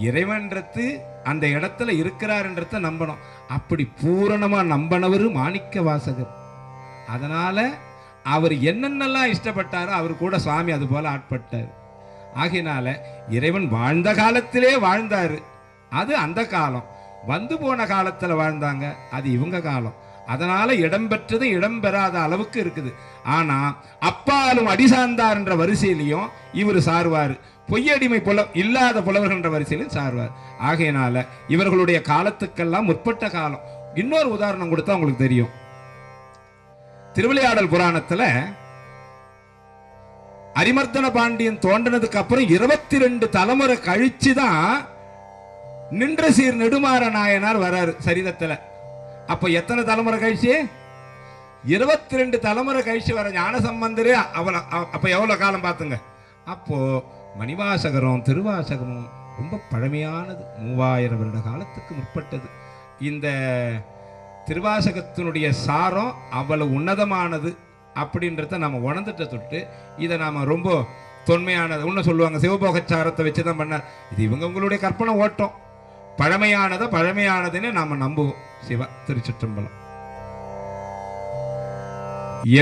இறைவன்றது அந்த இடத்துல இருக்கிறார்ன்றத நம்பணும். அப்படி பூரணமா நம்பினவர் மாணிக்க வாசகர். அதனால அவர் என்னென்னலாம் இஷ்டப்பட்டாரோ அவர் கூட சுவாமி அது போல ஆட்பட்டார். ஆகையினால இறைவன் வாழ்ந்த காலத்திலே வாழ்ந்தாரு, அது அந்த காலம். வந்து போன காலத்துல வாழ்ந்தாங்க, அது இவங்க காலம். அதனால இடம்பெற்றது இடம்பெறாத அளவுக்கு இருக்குது. ஆனா அப்பாலும் அடிசார்ந்தார் என்ற வரிசையிலையும் இவர் சார்வார், பொய்யடிமை இல்லாத புலவர்கள் என்ற வரிசையிலும் சார்வார். ஆகையினால இவர்களுடைய காலத்துக்கெல்லாம் முற்பட்ட காலம். இன்னொரு உதாரணம் கொடுத்தா உங்களுக்கு தெரியும். திருவிளையாடல் புராணத்துல அரிமர்த்தன பாண்டியன் தோன்றினதுக்கு அப்புறம் 22 தலைமுறை கழிச்சுதான் நின்ற சீர் நெடுமாற நாயனார் வராரு சரிதத்துல. அப்ப எத்தனை தலைமுறை கழிச்சு? 22 தலைமுறை கழிச்சு வர ஞான சம்பந்தரே அப்ப எவ்வளவு காலம் பார்த்துங்க. அப்போ மணிவாசகரும் திருவாசகமும் ரொம்ப பழமையானது, 3000 வருட காலத்துக்கு முற்பட்டது. இந்த திருவாசகத்தினுடைய சாரம் அவ்வளவு உன்னதமானது அப்படின்றத நம்ம உணர்ந்துட்ட தொட்டு இதை நாம ரொம்ப தொன்மையானது ஒன்று சொல்லுவாங்க. சிவபோகச்சாரத்தை வச்சுதான் பண்ணார். இது இவங்க உங்களுடைய கற்பனை ஓட்டம். பழமையானதுன்னு நாம நம்புவோம். சிவா திருச்சிற்றம்பலம்.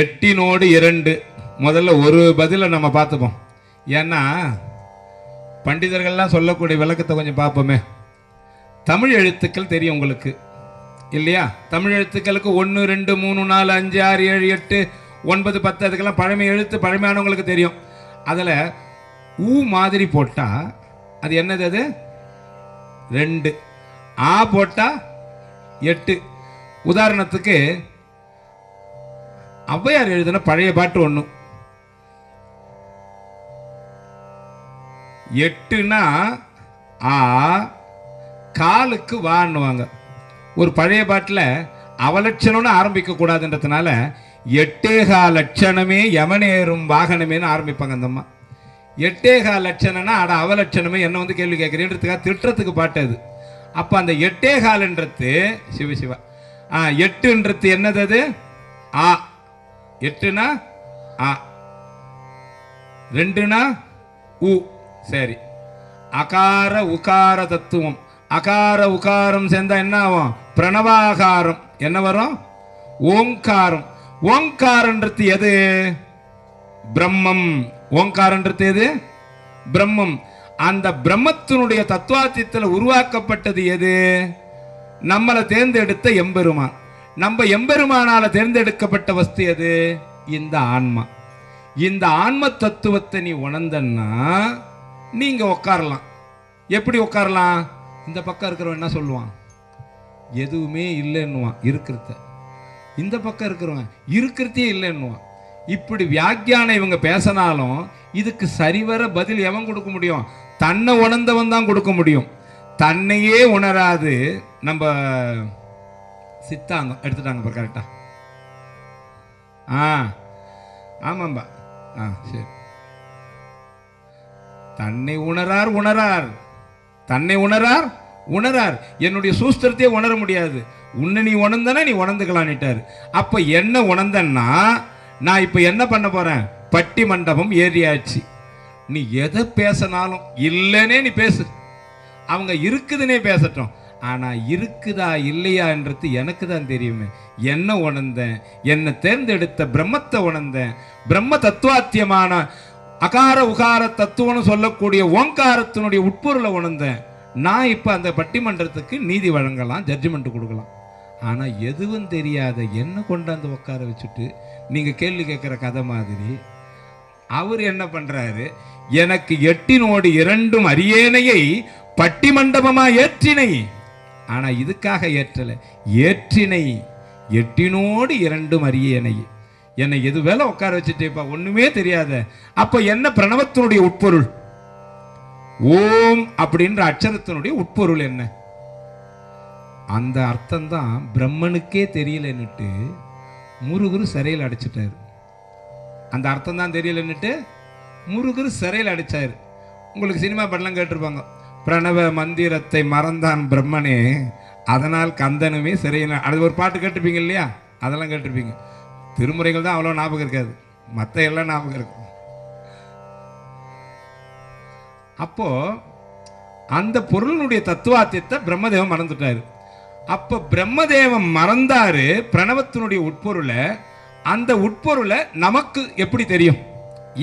8 முதல்ல ஒரு பதில நம்ம பார்த்துப்போம். ஏன்னா பண்டிதர்கள்லாம் சொல்லக்கூடிய விளக்கத்தை கொஞ்சம் பார்ப்போமே. தமிழ் எழுத்துக்கள் தெரியும் உங்களுக்கு இல்லையா? தமிழ் எழுத்துக்களுக்கு 1 2 3 4 5 6 7 8 9 10 அதுக்கெல்லாம் பழமை எழுத்து, பழமையானவங்களுக்கு தெரியும். அதில் ஊ மாதிரி போட்டா அது என்னது? அது 2. ஆ போட்டா 8. உதாரணத்துக்கு ஔவையார் எழுதின பழைய பாட்டு ஒன்று 8னா ஆ, காலுக்கு வான்னுவாங்க. ஒரு பழைய பாட்டில் அவலட்சணம்னு ஆரம்பிக்க கூடாதுன்றதுனால 8 லட்சணமே யமனேறும் வாகனமேனு ஆரம்பிப்பாங்க அந்த அம்மா. 8 லட்சணம்னா அட அவலட்சணமே என்ன வந்து கேள்வி கேட்குறேன்றதுக்காக திட்டுறதுக்கு பாட்டு அது. அப்போ அந்த 8 சிவசிவா 8ன்றது என்னது? அது ஆ. 8னா ஆ, 2னா உ. சரி, அகார உகார தத்துவம். அகார உகாரம் சேர்ந்தா என்ன ஆகும்? பிரணவாகாரம். என்ன வரும்? ஓங்காரம். ஓங்காரன்றது எது? பிரம்மம். ஓங்காரன்றது எது? பிரம்மம். அந்த பிரம்மத்தினுடைய தத்துவார்த்தத்தில் உருவாக்கப்பட்டது எது? நம்மளை தேர்ந்தெடுத்த எம்பெருமான். நம்ம எம்பெருமானால தேர்ந்தெடுக்கப்பட்ட வஸ்து எது? இந்த ஆன்மா. இந்த ஆன்ம தத்துவத்தை நீ உணர்ந்தன்னா நீங்க உட்காரலாம். எப்படி உட்காரலாம்? இந்த பக்கம் இருக்கிறவன் என்ன சொல்லுவான்? எதுவுமே இல்லைன்னுவான் இருக்கிறத. இந்த பக்கம் இருக்கிறவன் இருக்கிறதே இல்லைன்னுவான். இப்படி வியாக்கியானம் இவங்க பேசினாலும் இதுக்கு சரிவர பதில் எவன் கொடுக்க முடியும்? தன்னை உணர்ந்தவன் தான் கொடுக்க முடியும். தன்னையே உணராது நம்ம சித்தாந்தம் எடுத்துட்டாங்க கரெக்டா? ஆமாம்பா. சரி, தன்னை உணரார். என்னுடைய சூஸ்திரத்தையே உணர முடியாது. உன்னை நீ உணர்ந்தனா நீ உணர்ந்துக்கலான்ட்டாரு. அப்ப என்ன உணர்ந்தன்னா நான் இப்ப என்ன பண்ண போறேன்? பட்டி மண்டபம் ஏறியாச்சு. நீ எதை பேசினாலும் இல்லைன்னே நீ பேசு, அவங்க இருக்குதுன்னே பேசட்டும். ஆனா இருக்குதா இல்லையான்றது எனக்கு தான் தெரியுமே. என்ன உணர்ந்தேன்? என்னை தேர்ந்தெடுத்த பிரம்மத்தை உணர்ந்தேன். பிரம்ம தத்துவாத்தியமான அகார உகார தத்துவம்னு சொல்லக்கூடிய ஓங்காரத்தினுடைய உட்பொருளை உணர்ந்தேன். நான் இப்ப அந்த பட்டிமன்றத்துக்கு நீதி வழங்கலாம், ஜட்ஜ்மெண்ட் கொடுக்கலாம். ஆனா எதுவும் தெரியாத என்ன கொண்டாந்து உட்கார வச்சுட்டு நீங்க கேள்வி கேட்கிற கதை மாதிரி அவர் என்ன பண்றாரு? எனக்கு 8 அரியேனையை பட்டிமண்டபமா ஏற்றினை. ஆனா இதுக்காக ஏற்றல. ஏற்றினை எட்டினோடு இரண்டும் அறியேனை. என்னை எது வேலை உட்கார வச்சுட்டேப்பா, ஒண்ணுமே தெரியாத. அப்ப என்ன பிரணவத்தினுடைய உட்பொருள்? ஓம் அப்படின்ற அட்சரத்தினுடைய உட்பொருள் என்ன? அந்த அர்த்தம் தான் பிரம்மனுக்கே தெரியலன்னுட்டு முருகர் சிறையில் அடைச்சிட்டாரு. அந்த அர்த்தம் தான் தெரியலன்னுட்டு முருகர் சிறையில் அடைச்சாரு. உங்களுக்கு சினிமா படலாம் கேட்டிருப்பாங்க, பிரணவ மந்திரத்தை மறந்தான் பிரம்மனே, அதனால் கந்தனுமே சிறையில். அது ஒரு பாட்டு கேட்டிருப்பீங்க இல்லையா? அதெல்லாம் கேட்டிருப்பீங்க. திருமுறைகள் தான் அவ்வளோ ஞாபகம் இருக்காது, மற்ற எல்லாம் ஞாபகம் இருக்கும். அப்போ அந்த பொருளினுடைய தத்துவார்த்தத்தை பிரம்மதேவன் மறந்துட்டாரு. அப்ப பிரம்மதேவன் மறந்தாரு பிரணவத்தினுடைய உட்பொருளை. அந்த உட்பொருளை நமக்கு எப்படி தெரியும்?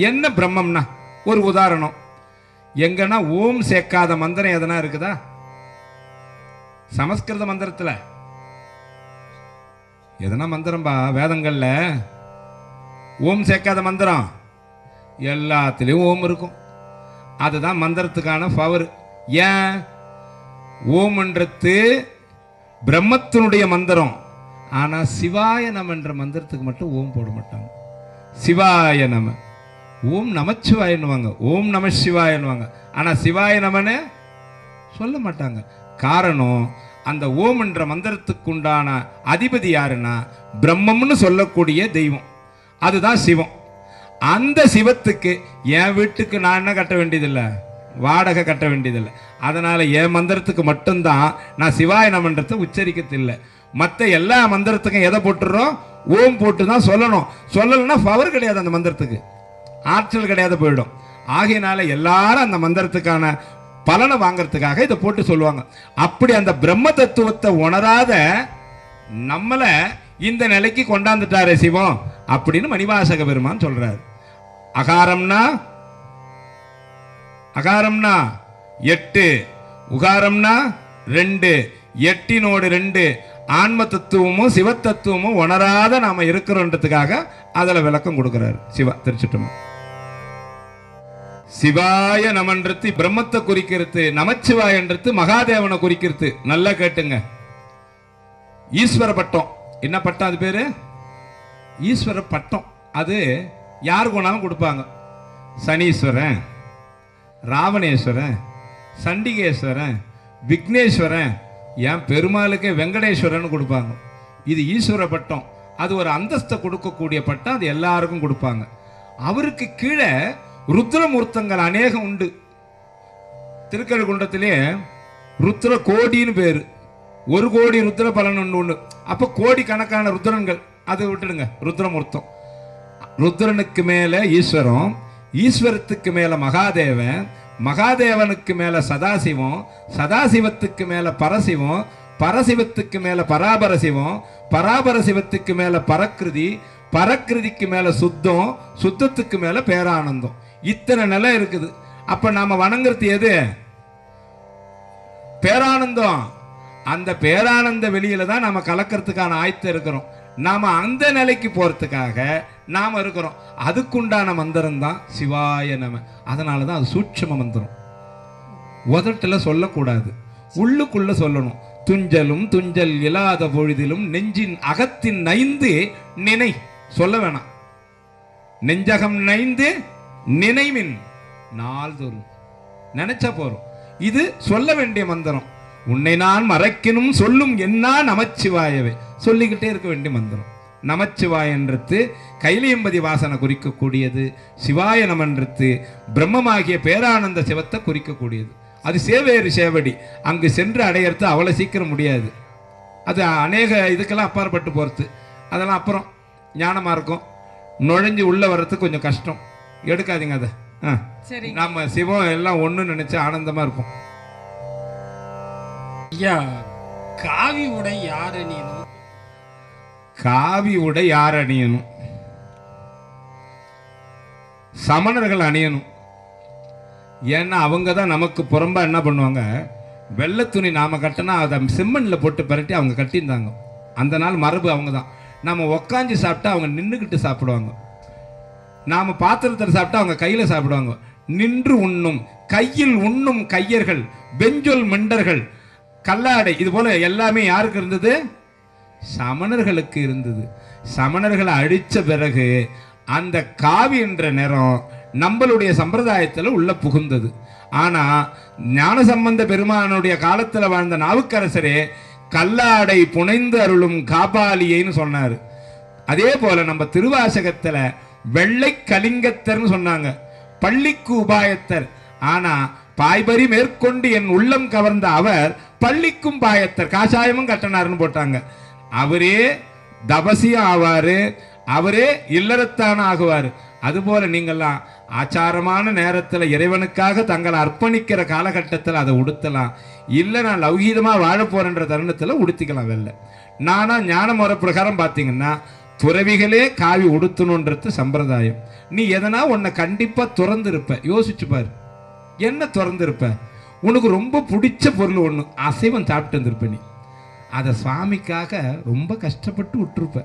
என்ன பிரம்மம்னா ஒரு உதாரணம், எங்கன்னா ஓம் சேர்க்காத மந்திரம் எதனா இருக்குதா? சமஸ்கிருத மந்திரத்துல எதனா மந்திரம்பா வேதங்கள்ல ஓம் சேர்க்காத மந்திரம் எல்லாத்திலையும் ஓம் இருக்கும். அதுதான் மந்திரத்துக்கான பவர். ஏன்? ஓம்ன்றது பிரம்மத்தினுடைய மந்திரம். ஆனா சிவாய நம என்ற மந்திரத்துக்கு மட்டும் ஓம் போட மாட்டாங்க. சிவாய நம, ஓம் நமச்சிவாயன்னுவாங்க, ஓம் நம சிவாயன்னுவாங்க. ஆனா சிவாய நமன்னு சொல்ல மாட்டாங்க. காரணம், அந்த ஓம் என்ற மந்திரத்துக்கு உண்டான அதிபதி யாருன்னா பிரம்மம்னு சொல்லக்கூடிய தெய்வம், அதுதான் சிவம். அந்த சிவத்துக்கு என் வீட்டுக்கு நான் என்ன கட்ட வேண்டியதில்லை, வாடகை கட்ட வேண்டியதில்லை. அதனால என் மந்திரத்துக்கு மட்டும்தான் நான் சிவாய நமன்றதை உச்சரிக்கத்தில்லை. மற்ற எல்லா மந்திரத்துக்கும் எதை போட்டுறோம்? ஓம் போட்டு தான் சொல்லணும். சொல்லலைன்னா பவர் கிடையாது, அந்த மந்திரத்துக்கு ஆற்றல் கிடையாது, போயிடும். ஆகையினால எல்லாரும் அந்த மந்திரத்துக்கான பலனை வாங்கறதுக்காக இதை போட்டு சொல்லுவாங்க. அப்படி அந்த பிரம்ம தத்துவத்தை உணராத நம்மள இந்த நிலைக்கு கொண்டாந்துட்டாரே சிவம் அப்படின்னு மணிவாசக பெருமான் சொல்றாரு. அகாரம்னா அகாரம்னா 8, உகாரம்னா 2, 8 2 ஆன்ம தத்துவமும் சிவ தத்துவமும் உணராத நாம இருக்கிறோன்றதுக்காக அதுல விளக்கம் கொடுக்கிறார் சிவா. திருச்சிட்டம்பலம். சிவாய நமன்றது பிரம்மத்தை குறிக்கிறது, நமச்சிவாயன்றது மகாதேவனை குறிக்கிறது. நல்லா கேட்டுங்க. ஈஸ்வர பட்டம் என்ன பட்டம்? அது பேரு ஈஸ்வர பட்டம். அது யாருக்கு வேணாலும் கொடுப்பாங்க. சனீஸ்வரன், ராவணேஸ்வரன், சண்டிகேஸ்வரன், விக்னேஸ்வரன், ஏன் பெருமாளுக்கு வெங்கடேஸ்வரன் கொடுப்பாங்க. இது ஈஸ்வர பட்டம். அது ஒரு அந்தஸ்தை கொடுக்கக்கூடிய பட்டம், அது எல்லாருக்கும் கொடுப்பாங்க. அவருக்கு கீழே ருத்ரமூர்த்தங்கள் அநேகம் உண்டு. திருக்கழுகுன்றத்திலே ருத்ர கோடின்னு பேரு. 1 கோடி ருத்ர பலன் ஒன்று. அப்ப கோடி கணக்கான ருத்ரன்கள், அதை விட்டுடுங்க. ருத்ரமூர்த்தம். ருத்ரனுக்கு மேல ஈஸ்வரம், ஈஸ்வரத்துக்கு மேல மகாதேவன், மகாதேவனுக்கு மேல சதாசிவம், சதாசிவத்துக்கு மேல பரசிவம், பரசிவத்துக்கு மேல பராபரசிவம், பராபரசிவத்துக்கு மேல பரக்கிருதி, பரக்கிருதிக்கு மேல சுத்தம், சுத்தத்துக்கு மேல பேரானந்தம். இத்தனை நிலை இருக்குது. அப்ப நாம வணங்குறது எது? பேரானந்தம். அந்த பேரானந்த வெளியில தான் நாம கலக்கிறதுக்கான ஆயத்தம் இருக்கிறோம். நாம அந்த நிலைக்கு போறதுக்காக நாம இருக்கிறோம். அதுக்குண்டான மந்திரம் தான் சிவாய நம. அதனாலதான் அது சூட்சும மந்திரம். உதட்டுல சொல்லக்கூடாது, உள்ளுக்குள்ள சொல்லணும். துஞ்சலும் துஞ்சல் இல்லாத பொழுதிலும் நெஞ்சின் அகத்தின் நைந்து நினை. சொல்ல வேணாம். நெஞ்சகம் நைந்து நினைவின் நாள்தோறும் நினைச்சா போறோம். இது சொல்ல வேண்டிய மந்திரம். உன்னை நான் மறைக்கணும் சொல்லும் என்ன நமச்சிவாயவே சொல்லிக்கிட்டே இருக்க வேண்டிய மந்திரம். நமச்சிவாயன்றது கைலியம்பதி வாசனை குறிக்கக்கூடியது. சிவாய நமன்றது பிரம்மமாகிய பேரானந்த சிவத்தை குறிக்கக்கூடியது. அது சேவேறு சேவடி. அங்கு சென்று அடையிறது அவ்வளோ சீக்கிரம் முடியாது. அது அநேக இதுக்கெல்லாம் அப்பாற்பட்டு போகிறது. அதெல்லாம் அப்புறம் ஞானமாக இருக்கும். நுழைஞ்சு உள்ள வர்றதுக்கு கொஞ்சம் கஷ்டம். எடுக்காதீங்க அதை. நம்ம சிவம் எல்லாம் ஒன்று நினைச்சு ஆனந்தமாக இருக்கும். ஐயா, காவி உடை யார் அணியணும்? காவி உடை யார் அணியணும்? சமணர்கள் அணியணும். ஏன்னா அவங்க தான் நமக்கு புறம்பா என்ன பண்ணுவாங்க, வெள்ளை துணி நாம கட்டினா அதை செம்மண்ணில் போட்டு பரட்டி அவங்க கட்டியிருந்தாங்க. அந்த நாள் மரபு அவங்க தான். நம்ம உக்காஞ்சி சாப்பிட்டா அவங்க நின்றுக்கிட்டு சாப்பிடுவாங்க. நாம பாத்திரத்தில் சாப்பிட்டா அவங்க கையில சாப்பிடுவாங்க. நின்று உண்ணும், கையில் உண்ணும் கையர்கள், பெஞ்சொல் மெண்டர்கள், கல்லாடை, இது போல எல்லாமே யாருக்கு இருந்தது? சமணர்களுக்கு இருந்தது. சமணர்களை அழிச்ச பிறகு அந்த காவி என்ற நிறம் நம்மளுடைய சம்பிரதாயத்தில் உள்ள புகுந்தது. ஆனா ஞானசம்பந்த பெருமானுடைய காலத்தில் வாழ்ந்த நாவுக்கரசரே கல்லாடை புனைந்து அருளும் காபாலியைன்னு சொன்னார். அதே போல நம்ம திருவாசகத்துல வெள்ளை கலிங்கத்தர்னு சொன்னாங்க, பள்ளிக்கு உபாயத்தர். ஆனா பாய்பரி மேற்கொண்டு என் உள்ளம் கவர்ந்த அவர் பள்ளிக்கும் பாயத்தர், காஷாயமும் கட்டனார்னு போட்டாங்க. அவரே தபசியும் ஆவாரு, அவரே இல்லறத்தான ஆகுவார். அதுபோல நீங்கள்லாம் ஆச்சாரமான நேரத்தில் இறைவனுக்காக தங்களை அர்ப்பணிக்கிற காலகட்டத்தில் அதை உடுத்தலாம். இல்லை நான் லௌகீதமாக வாழ போறேன்ற தருணத்தில் உடுத்திக்கலாம். வெள்ளை நானா ஞான முறை பிரகாரம் பார்த்தீங்கன்னா துறவிகளே காவி உடுத்தணுன்றது சம்பிரதாயம். நீ எதனா உன்னை கண்டிப்பா திறந்திருப்ப. யோசிச்சு பாரு, என்ன திறந்திருப்ப? உனக்கு ரொம்ப பிடிச்ச பொருள் ஒன்று அசைவம் சாப்பிட்டு வந்திருப்ப. நீ அதை சுவாமிக்காக ரொம்ப கஷ்டப்பட்டு விட்டுருப்ப.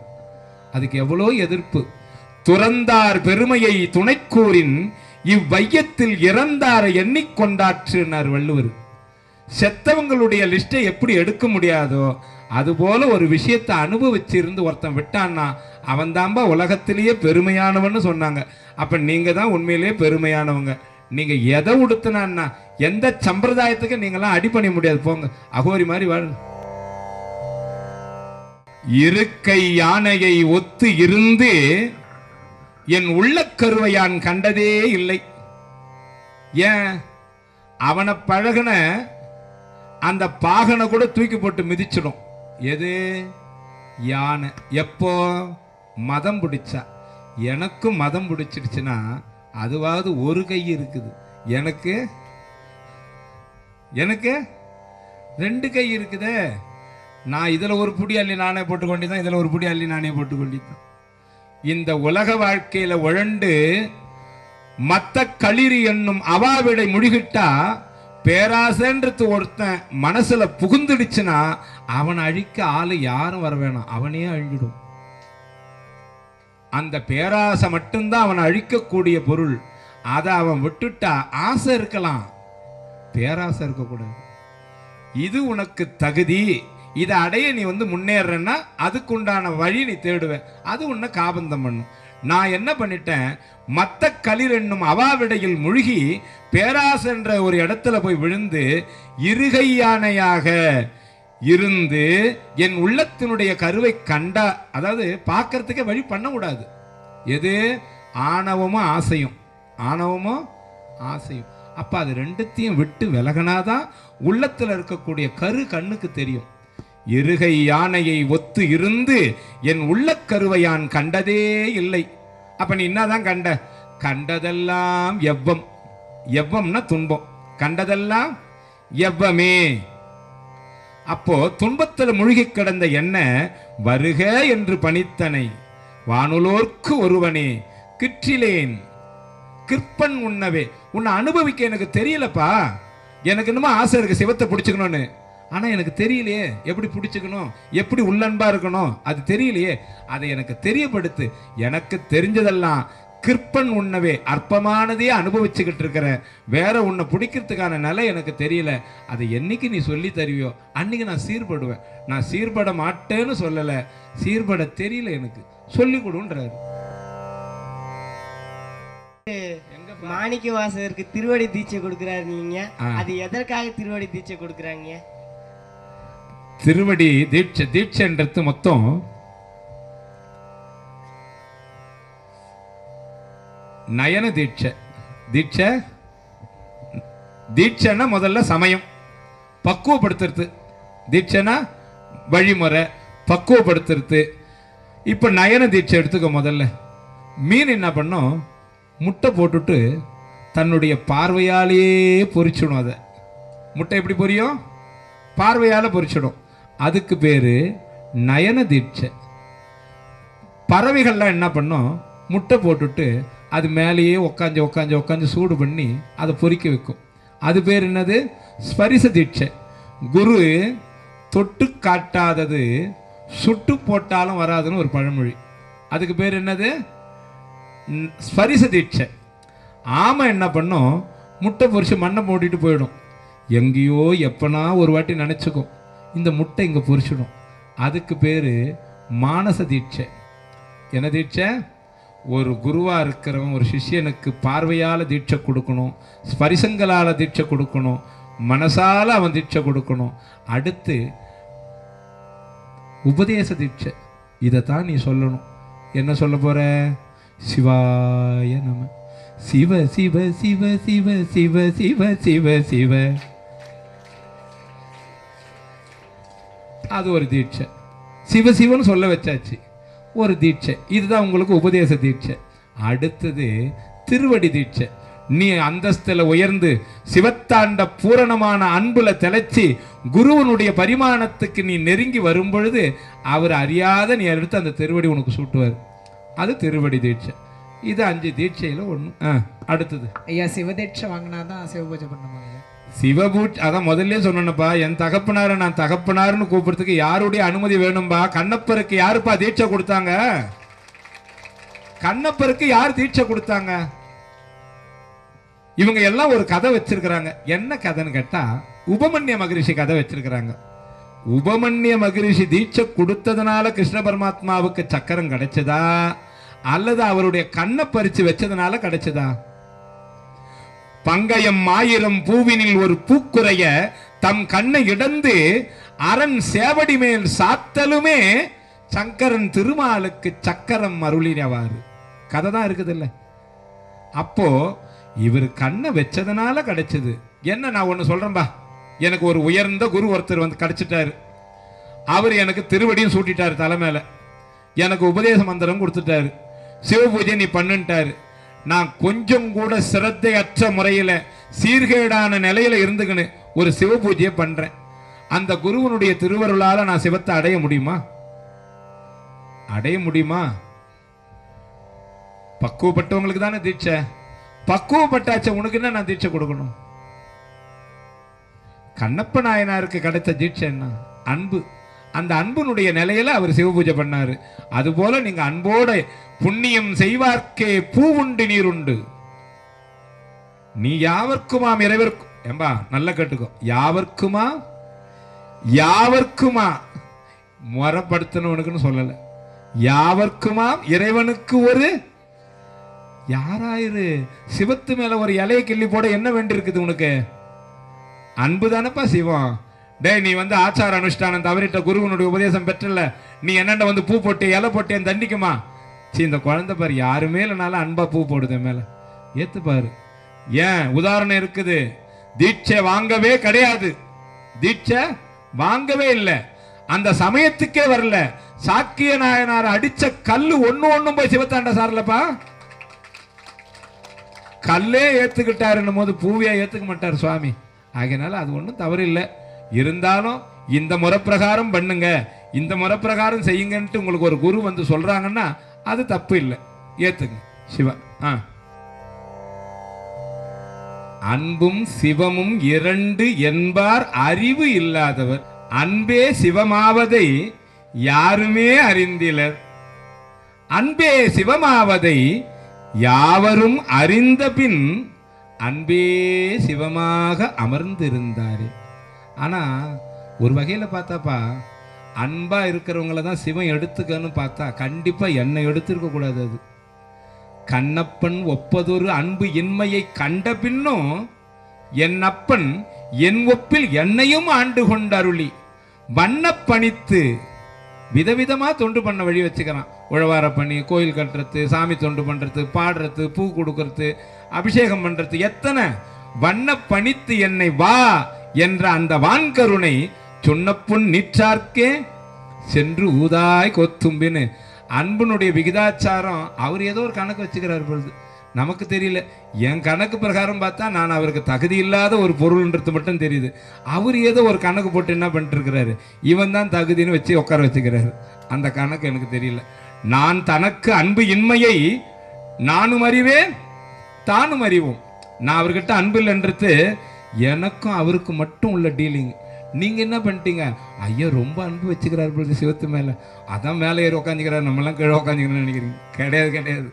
அதுக்கு எவ்வளோ எதிர்ப்பு. துறந்தார் பெருமையை துணைக்கூறின் இவ்வையத்தில் இறந்தாரை எண்ணிக்கொண்டாற்றுனார் வள்ளுவர். செத்தவங்களுடைய லிஸ்டை எப்படி எடுக்க முடியாதோ அதுபோல ஒரு விஷயத்தை அனுபவிச்சிருந்து ஒருத்தன் விட்டான்னா அவன் தான்பா உலகத்திலேயே பெருமையானவன்னு சொன்னாங்க. அப்ப நீங்க தான் உண்மையிலேயே பெருமையானவங்க. நீங்க எதை உடுத்தினா எந்த சம்பிரதாயத்துக்கு நீங்களாம் அடிபணி முடியாது. போங்க, அகோரி மாதிரி வாழ். இருக்கை யானையை ஒத்து இருந்து என் உள்ள கருவையான் கண்டதே இல்லை. ஏன்? அவனை பழகின அந்த பாகனை கூட தூக்கி போட்டு மிதிச்சிடும். எது? யானை. எப்போ? மதம் பிடிச்சா. எனக்கும் மதம் பிடிச்சிடுச்சுன்னா அதுவாவது ஒரு கை இருக்குது, எனக்கு எனக்கு 2 கை இருக்குதே. நான் இதில் ஒரு புடி அள்ளி நானே போட்டுக்கொண்டிதான், இதில் ஒரு புடி அள்ளி நானே போட்டுக்கொண்டிதான். இந்த உலக வாழ்க்கையில உழண்டு மத்த களிரி என்னும் அவாவிடை முழுகிட்டா பேராசன்றது ஒருத்தன் மனசுல புகுந்துடுச்சுன்னா அவன் அழிக்க ஆளு யாரும் வர வேணாம், அவனே அழிஞ்சிடும். அந்த பேராசை மட்டும்தான் அவனை அழிக்கக்கூடிய பொருள். அதை அவன் விட்டுட்டா ஆசை இருக்கலாம், பேராசை இருக்கக்கூடாது. இது உனக்கு தகுதி, இதை அடைய நீ முன்னேறன்னா அதுக்குண்டான வழி நீ தேடுவேன். அது உன்னை காபந்தம் பண்ணும். நான் என்ன பண்ணிட்டேன், மத்த களிர் என்னும் அவாவிடையில் முழுகி பேராசென்ற ஒரு இடத்துல போய் விழுந்து இருகை யானையாக இருந்து என் உள்ளத்தினுடைய கருவை கண்டா, அதாவது பார்க்கறதுக்கே வழி பண்ண கூடாது. எது? ஆணவமும் ஆசையும். ஆணவமும் ஆசையும். அப்ப அது ரெண்டுத்தையும் விட்டு விலகனாதான் உள்ளத்துல இருக்கக்கூடிய கரு கண்ணுக்கு தெரியும். இருகை யானையை ஒத்து இருந்து என் உள்ள கருவையான் கண்டதே இல்லை. அப்ப நீ என்னதான் கண்ட? கண்டதெல்லாம் எவ்வம். எவ்வம்னா துன்பம், கண்டதெல்லாம் எவ்வமே. அப்போ துன்பத்தில் மூழ்கி கிடந்த என்ன வருக என்று பணித்தனை வானுலோர்க்கு ஒருவனே கிற்றிலேன் கிற்பன் உண்ணவே. உன்னை அனுபவிக்க எனக்கு தெரியலப்பா. எனக்கு என்னமோ ஆசை இருக்கு சிவத்தை பிடிச்சுக்கணும்னு, ஆனா எனக்கு தெரியலையே எப்படி பிடிச்சுக்கணும், எப்படி உள்ளன்பா இருக்கணும், அது தெரியலையே. அதை எனக்கு தெரியப்படுத்து. எனக்கு தெரிஞ்சதெல்லாம் கிற்பன் உண்ணவே, அற்பமானதே அனுபவிச்சுக்கிட்டு இருக்கிற, வேற உன்னை பிடிக்கிறதுக்கான நிலை எனக்கு தெரியல. அதை என்னைக்கு நீ சொல்லி தருவியோ அன்னைக்கு நான் சீர்படுவேன். நான் சீர்பட மாட்டேன்னு சொல்லல, சீர்பட தெரியல எனக்கு, சொல்லி கொடுன்றாரு. மாணிக்க வாசகருக்கு திருவடி தீட்சை கொடுக்கிறாரு நீங்க, அது எதற்காக திருவடி தீட்சை கொடுக்குறாங்க? திருவடி தீட்சை, தீட்சைன்றது மொத்தம் நயன தீட்சை. தீட்சை தீட்சைன்னா முதல்ல சமயம் பக்குவப்படுத்துறது. தீட்சைனா வழிமுறை பக்குவப்படுத்துறது. இப்ப நயன தீட்சை எடுத்துக்க. முதல்ல மீன் என்ன பண்ணும், முட்டை போட்டுட்டு தன்னுடைய பார்வையாலேயே பொரிச்சிடும். அதை முட்டை எப்படி பொரியும்? பார்வையால பொரிச்சிடும். அதுக்கு பேரு நயன தீட்சை. பறவைகள்லாம் என்ன பண்ணும், முட்டை போட்டுட்டு அது மேலேயே உக்காஞ்சு உக்காஞ்சு உக்காஞ்சு சூடு பண்ணி அதை பொரிக்க வைக்கும். அது பேர் என்னது? ஸ்பரிச தீட்சை. குரு தொட்டு காட்டாதது சுட்டு போட்டாலும் வராதுன்னு ஒரு பழமொழி. அதுக்கு பேர் என்னது? ஸ்பரிச தீட்சை. ஆமை என்ன பண்ணும், முட்டை பொரிச்சு மண்ணை போட்டுட்டு போயிடும். எங்கேயோ எப்பனா ஒரு வாட்டி நினச்சிக்கும் இந்த முட்டை இங்கே பொரிச்சிடும். அதுக்கு பேர் மானச தீட்சை. என்ன தீட்சை? ஒரு குருவாக இருக்கிறவன் ஒரு சிஷ்யனுக்கு பார்வையால் தீட்சை கொடுக்கணும், ஸ்பரிசங்களால் தீட்சை கொடுக்கணும், மனசால் அவன் தீட்சை கொடுக்கணும். அடுத்து உபதேச தீட்சை. இதைத்தான் நீ சொல்லணும். என்ன சொல்ல போற? சிவாய நம, சிவ சிவ சிவ சிவ சிவ சிவ சிவ சிவ. அது ஒரு தீட்சை. சிவ சிவன்னு சொல்ல வச்சாச்சு, ஒரு தீட்சை. இதுதான் உங்களுக்கு உபதேச தீட்சை. அடுத்தது திருவடி தீட்சை. நீ அந்தஸ்தில் உயர்ந்து சிவத்தாண்ட பூரணமான அன்புல திளைச்சி குருவனுடைய பரிமாணத்துக்கு நீ நெருங்கி வரும் பொழுது அவர் அறியாத நீ எடுத்து அந்த திருவடி உனக்கு சூட்டுவார். அது திருவடி தீட்சை. இது 5 தீட்சையில் ஒன்று. அடுத்தது ஐயா, சிவதீட்சை வாங்கினாதான் சிவபூஜை பண்ணுமா ஐயா? சிவபூஜை அதான் முதல்ல சொன்னேன்ப்பா. என் தகப்பனாரை நான் தகப்பனார்னு கூப்பிடுறதுக்கு யாருடைய அனுமதி வேணும்பா? கண்ணப்பருக்கு யாருப்பா தீட்சை கொடுத்தாங்க? கண்ணப்பருக்கு யார் தீட்சை கொடுத்தாங்க? இவங்க எல்லாம் ஒரு கதை வச்சிருக்கிறாங்க. என்ன கதைன்னு கேட்டா, உபமன்ய மகரிஷி கதை வச்சிருக்கிறாங்க. உபமன்ய மகரிஷி தீட்சை கொடுத்ததுனால கிருஷ்ண பரமாத்மாவுக்கு சக்கரம் கிடைச்சதா, அல்லது அவருடைய கண்ணை பறிச்சு வச்சதுனால கிடைச்சதா? பங்கயம் 1000 பூவினில் ஒரு பூக்குறைய தம் கண்ணை இடந்து அரண் சேவடி மேல் சாத்தலுமே சங்கரன் திருமாலுக்கு சக்கரம் அருளினவாறு. கதை தான் இருக்குது இல்ல? அப்போ இவர் கண்ணை வச்சதுனால கிடைச்சது. என்ன நான் ஒன்று சொல்றேன்பா. எனக்கு ஒரு உயர்ந்த குரு ஒருத்தர் வந்து கிடைச்சிட்டாரு. அவர் எனக்கு திருவடியும் சூட்டிட்டாரு தலைமையில. எனக்கு உபதேச மந்திரம் கொடுத்துட்டாரு. சிவபூஜை நீ பண்ணுட்டாரு. நான் கொஞ்சம் கூட சிரத்தையற்ற முறையில் சீர்கேடான நிலையில இருந்துக்கின்னு ஒரு சிவபூஜையை பண்றேன். அந்த குருவனுடைய திருவருளால நான் சிவத்தை அடைய முடியுமா? அடைய முடியுமா? பக்குவப்பட்டவங்களுக்கு தானே தீட்சை. பக்குவப்பட்டாச்ச உனக்கு என்ன நான் தீட்சை கொடுக்கணும்? கண்ணப்ப நாயனாருக்கு கிடைத்த தீட்சை என்ன? அன்பு. அந்த அன்புனுடைய நிலையில அவர் சிவபூஜை பண்ணாரு. அதுபோல நீங்க அன்போட புண்ணியம் செய்வார்க்கே பூவுண்டு நீருண்டு, நீ யாவர்க்குமாம் இறைவர்க்கும். ஏம்பா நல்ல கேட்டுக்கோ, யாவர்க்குமா யாவர்க்குமா முறப்படுத்தணும்னு சொல்லல. யாவர்க்குமாம் இறைவனுக்கு ஒரு யாராயிரு சிவத்து மேல ஒரு இலையை கிள்ளி போட என்ன வேண்டியிருக்குது உனக்கு? அன்பு தானப்பா சிவம். டே நீ வந்து ஆச்சார அனுஷ்டானம் தவறிட்ட குருவனுடைய உபதேசம் பெற்றல, நீ என்னண்ட வந்து பூ போட்டு இலை போட்டேன் தண்டிக்குமா? இந்த குழந்தை பாரு யாருமே இல்லைனாலும் அன்பா பூ போடுது மேல ஏத்து பாரு. ஏன் உதாரணம் இருக்குது. தீட்சை வாங்கவே கிடையாது, தீட்சை வாங்கவே இல்லை, அந்த சமயத்துக்கே வரல. சாக்கிய நாயனார் அடிச்ச கல்லு ஒண்ணும் போய் சிவத்தாண்ட சார்லப்பா. கல்லே ஏத்துக்கிட்டாருன்னும் போது பூவியா ஏத்துக்க மாட்டார் சுவாமி. ஆகையினால அது ஒன்றும் தவறு இல்லை. இருந்தாலும் இந்த முறைப்பிரகாரம் பண்ணுங்க, இந்த முறைப்பிரகாரம் செய்யுங்கன்ட்டு உங்களுக்கு ஒரு குரு வந்து சொல்றாங்கன்னா அது தப்பு இல்லை, ஏத்துங்க. சிவா அன்பும் சிவமும் 2 என்பார் அறிவு இல்லாதவர். அன்பே சிவமாவதை யாருமே அறிந்திலர், அன்பே சிவமாவதை யாவரும் அறிந்த பின் அன்பே சிவமாக அமர்ந்திருந்தாரு. ஆனா ஒரு வகையில பார்த்தாப்பா, அன்பா இருக்கிறவங்கள தான் சிவன் எடுத்துக்கன்னு பார்த்தா கண்டிப்பா என்னை எடுத்திருக்க கூடாது. அது கண்ணப்பன் ஒப்பதொரு அன்பு இன்மையை கண்ட பின்னும் என் அப்பன் என் ஒப்பில் என்னையும் ஆண்டு கொண்டருளி வண்ண பணித்து விதவிதமா தொண்டு பண்ண வழி வச்சுக்கிறான். உழவார பண்ணி கோயில் கட்டுறது, சாமி தொண்டு பண்றது, பாடுறது, பூ கொடுக்கறது, அபிஷேகம் பண்றது, எத்தனை வண்ண பணித்து என்னை வா என்ற அந்த வான்கருணை சொன்னப்புண் நீற்றார்க்கே சென்று ஊதாய் கொத்தும்பின்னு அன்புனுடைய விகிதாச்சாரம் அவர் ஏதோ ஒரு கணக்கு வச்சுக்கிறார் பொழுது நமக்கு தெரியல. என் கணக்கு பிரகாரம் பார்த்தா நான் அவருக்கு தகுதி இல்லாத ஒரு பொருள்ன்றது மட்டும் தெரியுது. அவர் ஏதோ ஒரு கணக்கு போட்டு என்ன பண்ணிட்டு இருக்கிறாரு, இவன் தான் தகுதின்னு வச்சு உட்கார வச்சுக்கிறாரு. அந்த கணக்கு எனக்கு தெரியல. நான் தனக்கு அன்பு இன்மையை நானும் அறிவேன் தானும் அறிவோம். நான் அவர்கிட்ட அன்பு இல்லைன்றது எனக்கும் அவருக்கு மட்டும் உள்ள டீலிங். நீங்க என்ன பண்ணிட்டீங்க, ஐயா ரொம்ப அன்பு வச்சுக்கிறார் பொழுது சிவத்து மேல, அதான் மேலே ஏறி உட்காந்துக்கிறார், நம்மளாம் கீழே உட்காந்துக்கிறோம்னு நினைக்கிறீங்க. கிடையாது கிடையாது.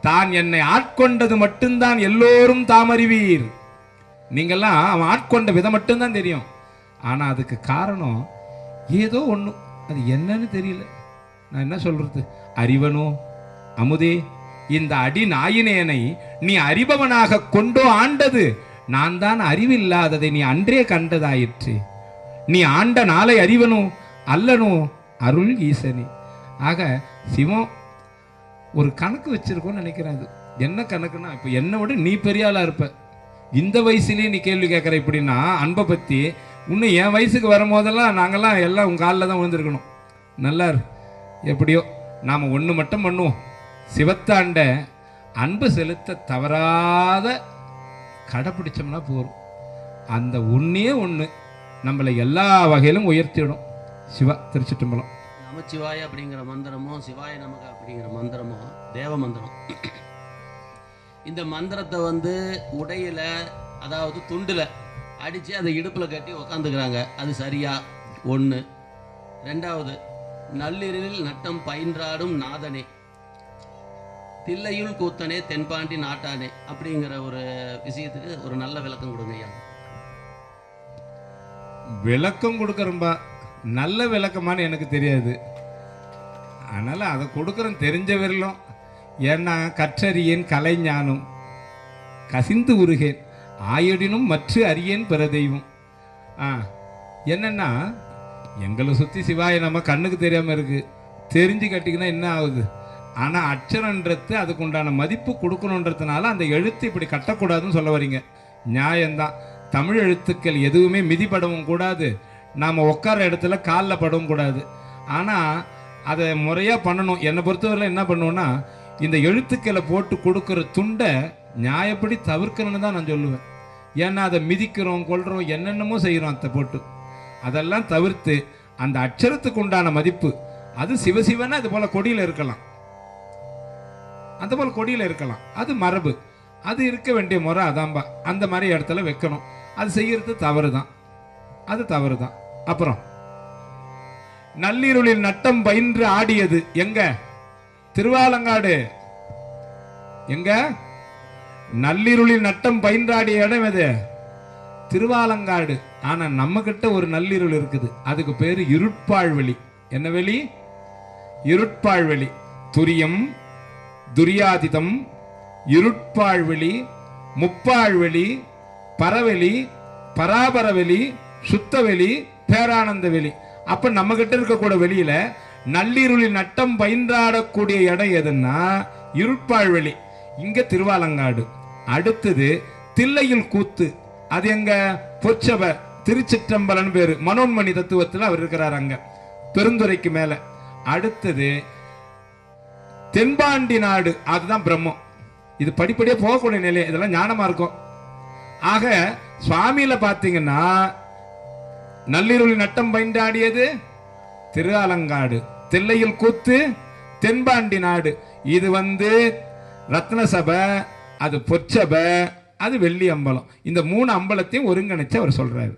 தான் என்னை ஆட்கொண்டது மட்டும்தான் எல்லோரும் தாமறிவீர். நீங்கெல்லாம் அவன் ஆட்கொண்ட விதம் மட்டும்தான் தெரியும். ஆனா அதுக்கு காரணம் ஏதோ ஒன்று அது என்னன்னு தெரியல. நான் என்ன சொல்றது? அறிவனோ அமுதே, இந்த அடி நாயினேனை நீ அறிபவனாக கொண்டோ ஆண்டது நான் தான், அறிவில்லாததை நீ அன்றே கண்டதாயிற்று. நீ ஆண்ட நாளை அறிவனோ அல்லனோ அருள் ஈசனே. ஆக சிவம் ஒரு கணக்கு வச்சிருக்கோன்னு நினைக்கிறேன். அது என்ன கணக்குன்னா, இப்போ என்னை விட நீ பெரிய ஆளா இருப்ப, இந்த வயசுலேயே நீ கேள்வி கேட்குற இப்படின்னா அன்பை பற்றி. இன்னும் என் வயசுக்கு வரும்போதெல்லாம் நாங்கள்லாம் எல்லாம் உங்கள் காலில் தான் விழுந்துருக்கணும். நல்லா எப்படியோ நாம் ஒன்று மட்டும் பண்ணுவோம், சிவத்தாண்ட அன்பு செலுத்த தவறாத கடைப்பிடிச்சோம்னா போதும். அந்த ஒன்றே ஒன்று நம்மளை எல்லா வகையிலும் உயர்த்திவிடும். சிவா திருச்சிற்றம்பலம். நமச்சிவாய அப்படிங்கிற மந்திரமோ சிவாய நமக அப்படிங்கிற மந்திரமோ தேவ மந்திரம். இந்த மந்திரத்தை வந்து உடையில, அதாவது துண்டில் அடித்து அதை இடுப்பில் கட்டி உக்காந்துக்கிறாங்க. அது சரியா? ஒன்று. ரெண்டாவது, நள்ளிரலில் நட்டம் பயின்றாடும் நாதனே, தில்லையுள் கூத்தனே, தென்பாண்டி நாட்டானே அப்படிங்கிற ஒரு விஷயத்துக்கு ஒரு நல்ல விளக்கம் கொடுங்க ஐயா. விளக்கம் கொடுக்குறம்பா, நல்ல விளக்கமானு எனக்கு தெரியாது, அதனால் அதை கொடுக்குறேன் தெரிஞ்ச வரலும். ஏன்னா கற்றறியேன் கலைஞானம் கசிந்து உருகேன் ஆயுடினும் மற்ற அறியேன் பிற தெய்வம். என்னன்னா எங்களை சுற்றி சிவாய நம்ம கண்ணுக்கு தெரியாமல் இருக்குது, தெரிஞ்சு கட்டிக்கினா என்ன ஆகுது? ஆனால் அச்சரன்றது அதுக்கு உண்டான மதிப்பு கொடுக்கணுன்றதுனால அந்த எழுத்து இப்படி கட்டக்கூடாதுன்னு சொல்ல வரீங்க. நியாயம்தான். தமிழ் எழுத்துக்கள் எதுவுமே மிதிப்படவும் கூடாது, நாம் உட்கார இடத்துல காலில் படவும் கூடாது. ஆனால் அதை முறையாக பண்ணணும். என்னை பொறுத்தவரையில் என்ன பண்ணுவோன்னா, இந்த எழுத்துக்களை போட்டு கொடுக்குற துண்டை நியாயப்படி தவிர்க்கணும்னு தான் நான் சொல்லுவேன். ஏன்னா அதை மிதிக்கிறோம், கொள்கிறோம், என்னென்னமோ செய்கிறோம். அதை போட்டு அதெல்லாம் தவிர்த்து அந்த அச்சரத்துக்கு உண்டான மதிப்பு, அது சிவசிவன்னு அது போல் கொடியில் இருக்கலாம், அந்த போல் கொடியில் இருக்கலாம், அது மரபு, அது இருக்க வேண்டிய முறை அதான்பா. அந்த மாதிரி இடத்துல வைக்கணும். அது செய்யறது தவறு தான், அது தவறு தான். அப்புறம் நள்ளிருளில் நட்டம் பயின்று ஆடியது எங்க? திருவாலங்காடு. எங்க? நள்ளிருளில் நட்டம் பயின்றாடிய இடம் எது? திருவாலங்காடு. ஆனா நம்ம கிட்ட ஒரு நள்ளிருள் இருக்குது, அதுக்கு பேரு இருட்பாழ்வெளி. என்ன வெளி? இருட்பாழ்வெளி. துரியம், துரியாதிதம், இருட்பாழ்வெளி, முப்பாழ்வெளி, பரவெளி, பராபரவெளி, சுத்தவெளி, பேரானந்த வெளி. அப்ப நம்ம கிட்ட இருக்கக்கூட வெளியில நள்ளிருளில் நட்டம் பயின்றாடக்கூடிய இடம் எதுன்னா இருட்பாழ்வெளி. இங்க திருவாலங்காடு. அடுத்தது தில்லையில் கூத்து. அது எங்க? பொற்சப திருச்சிற்றம்பலன் பேரு. மனோன்மணி தத்துவத்தில் அவர் இருக்கிறார் அங்க பெருந்துறைக்கு மேல. அடுத்தது தென்பாண்டி நாடு, அதுதான் பிரம்மம். இது படிப்படியே போகக்கூடிய நிலை, இதெல்லாம் ஞானமா இருக்கும். ஆக சுவாமியில பாத்தீங்கன்னா நள்ளிருளி நட்டம் பயின்றாடியது திருவாலங்காடு, தில்லையில் கூத்து தென்பாண்டி நாடு. இது ரத்ன சபை, அது பொற்சபை, அது வெள்ளி அம்பலம். இந்த 3 அம்பலத்தையும் ஒருங்கிணைச்சு அவர் சொல்றாரு.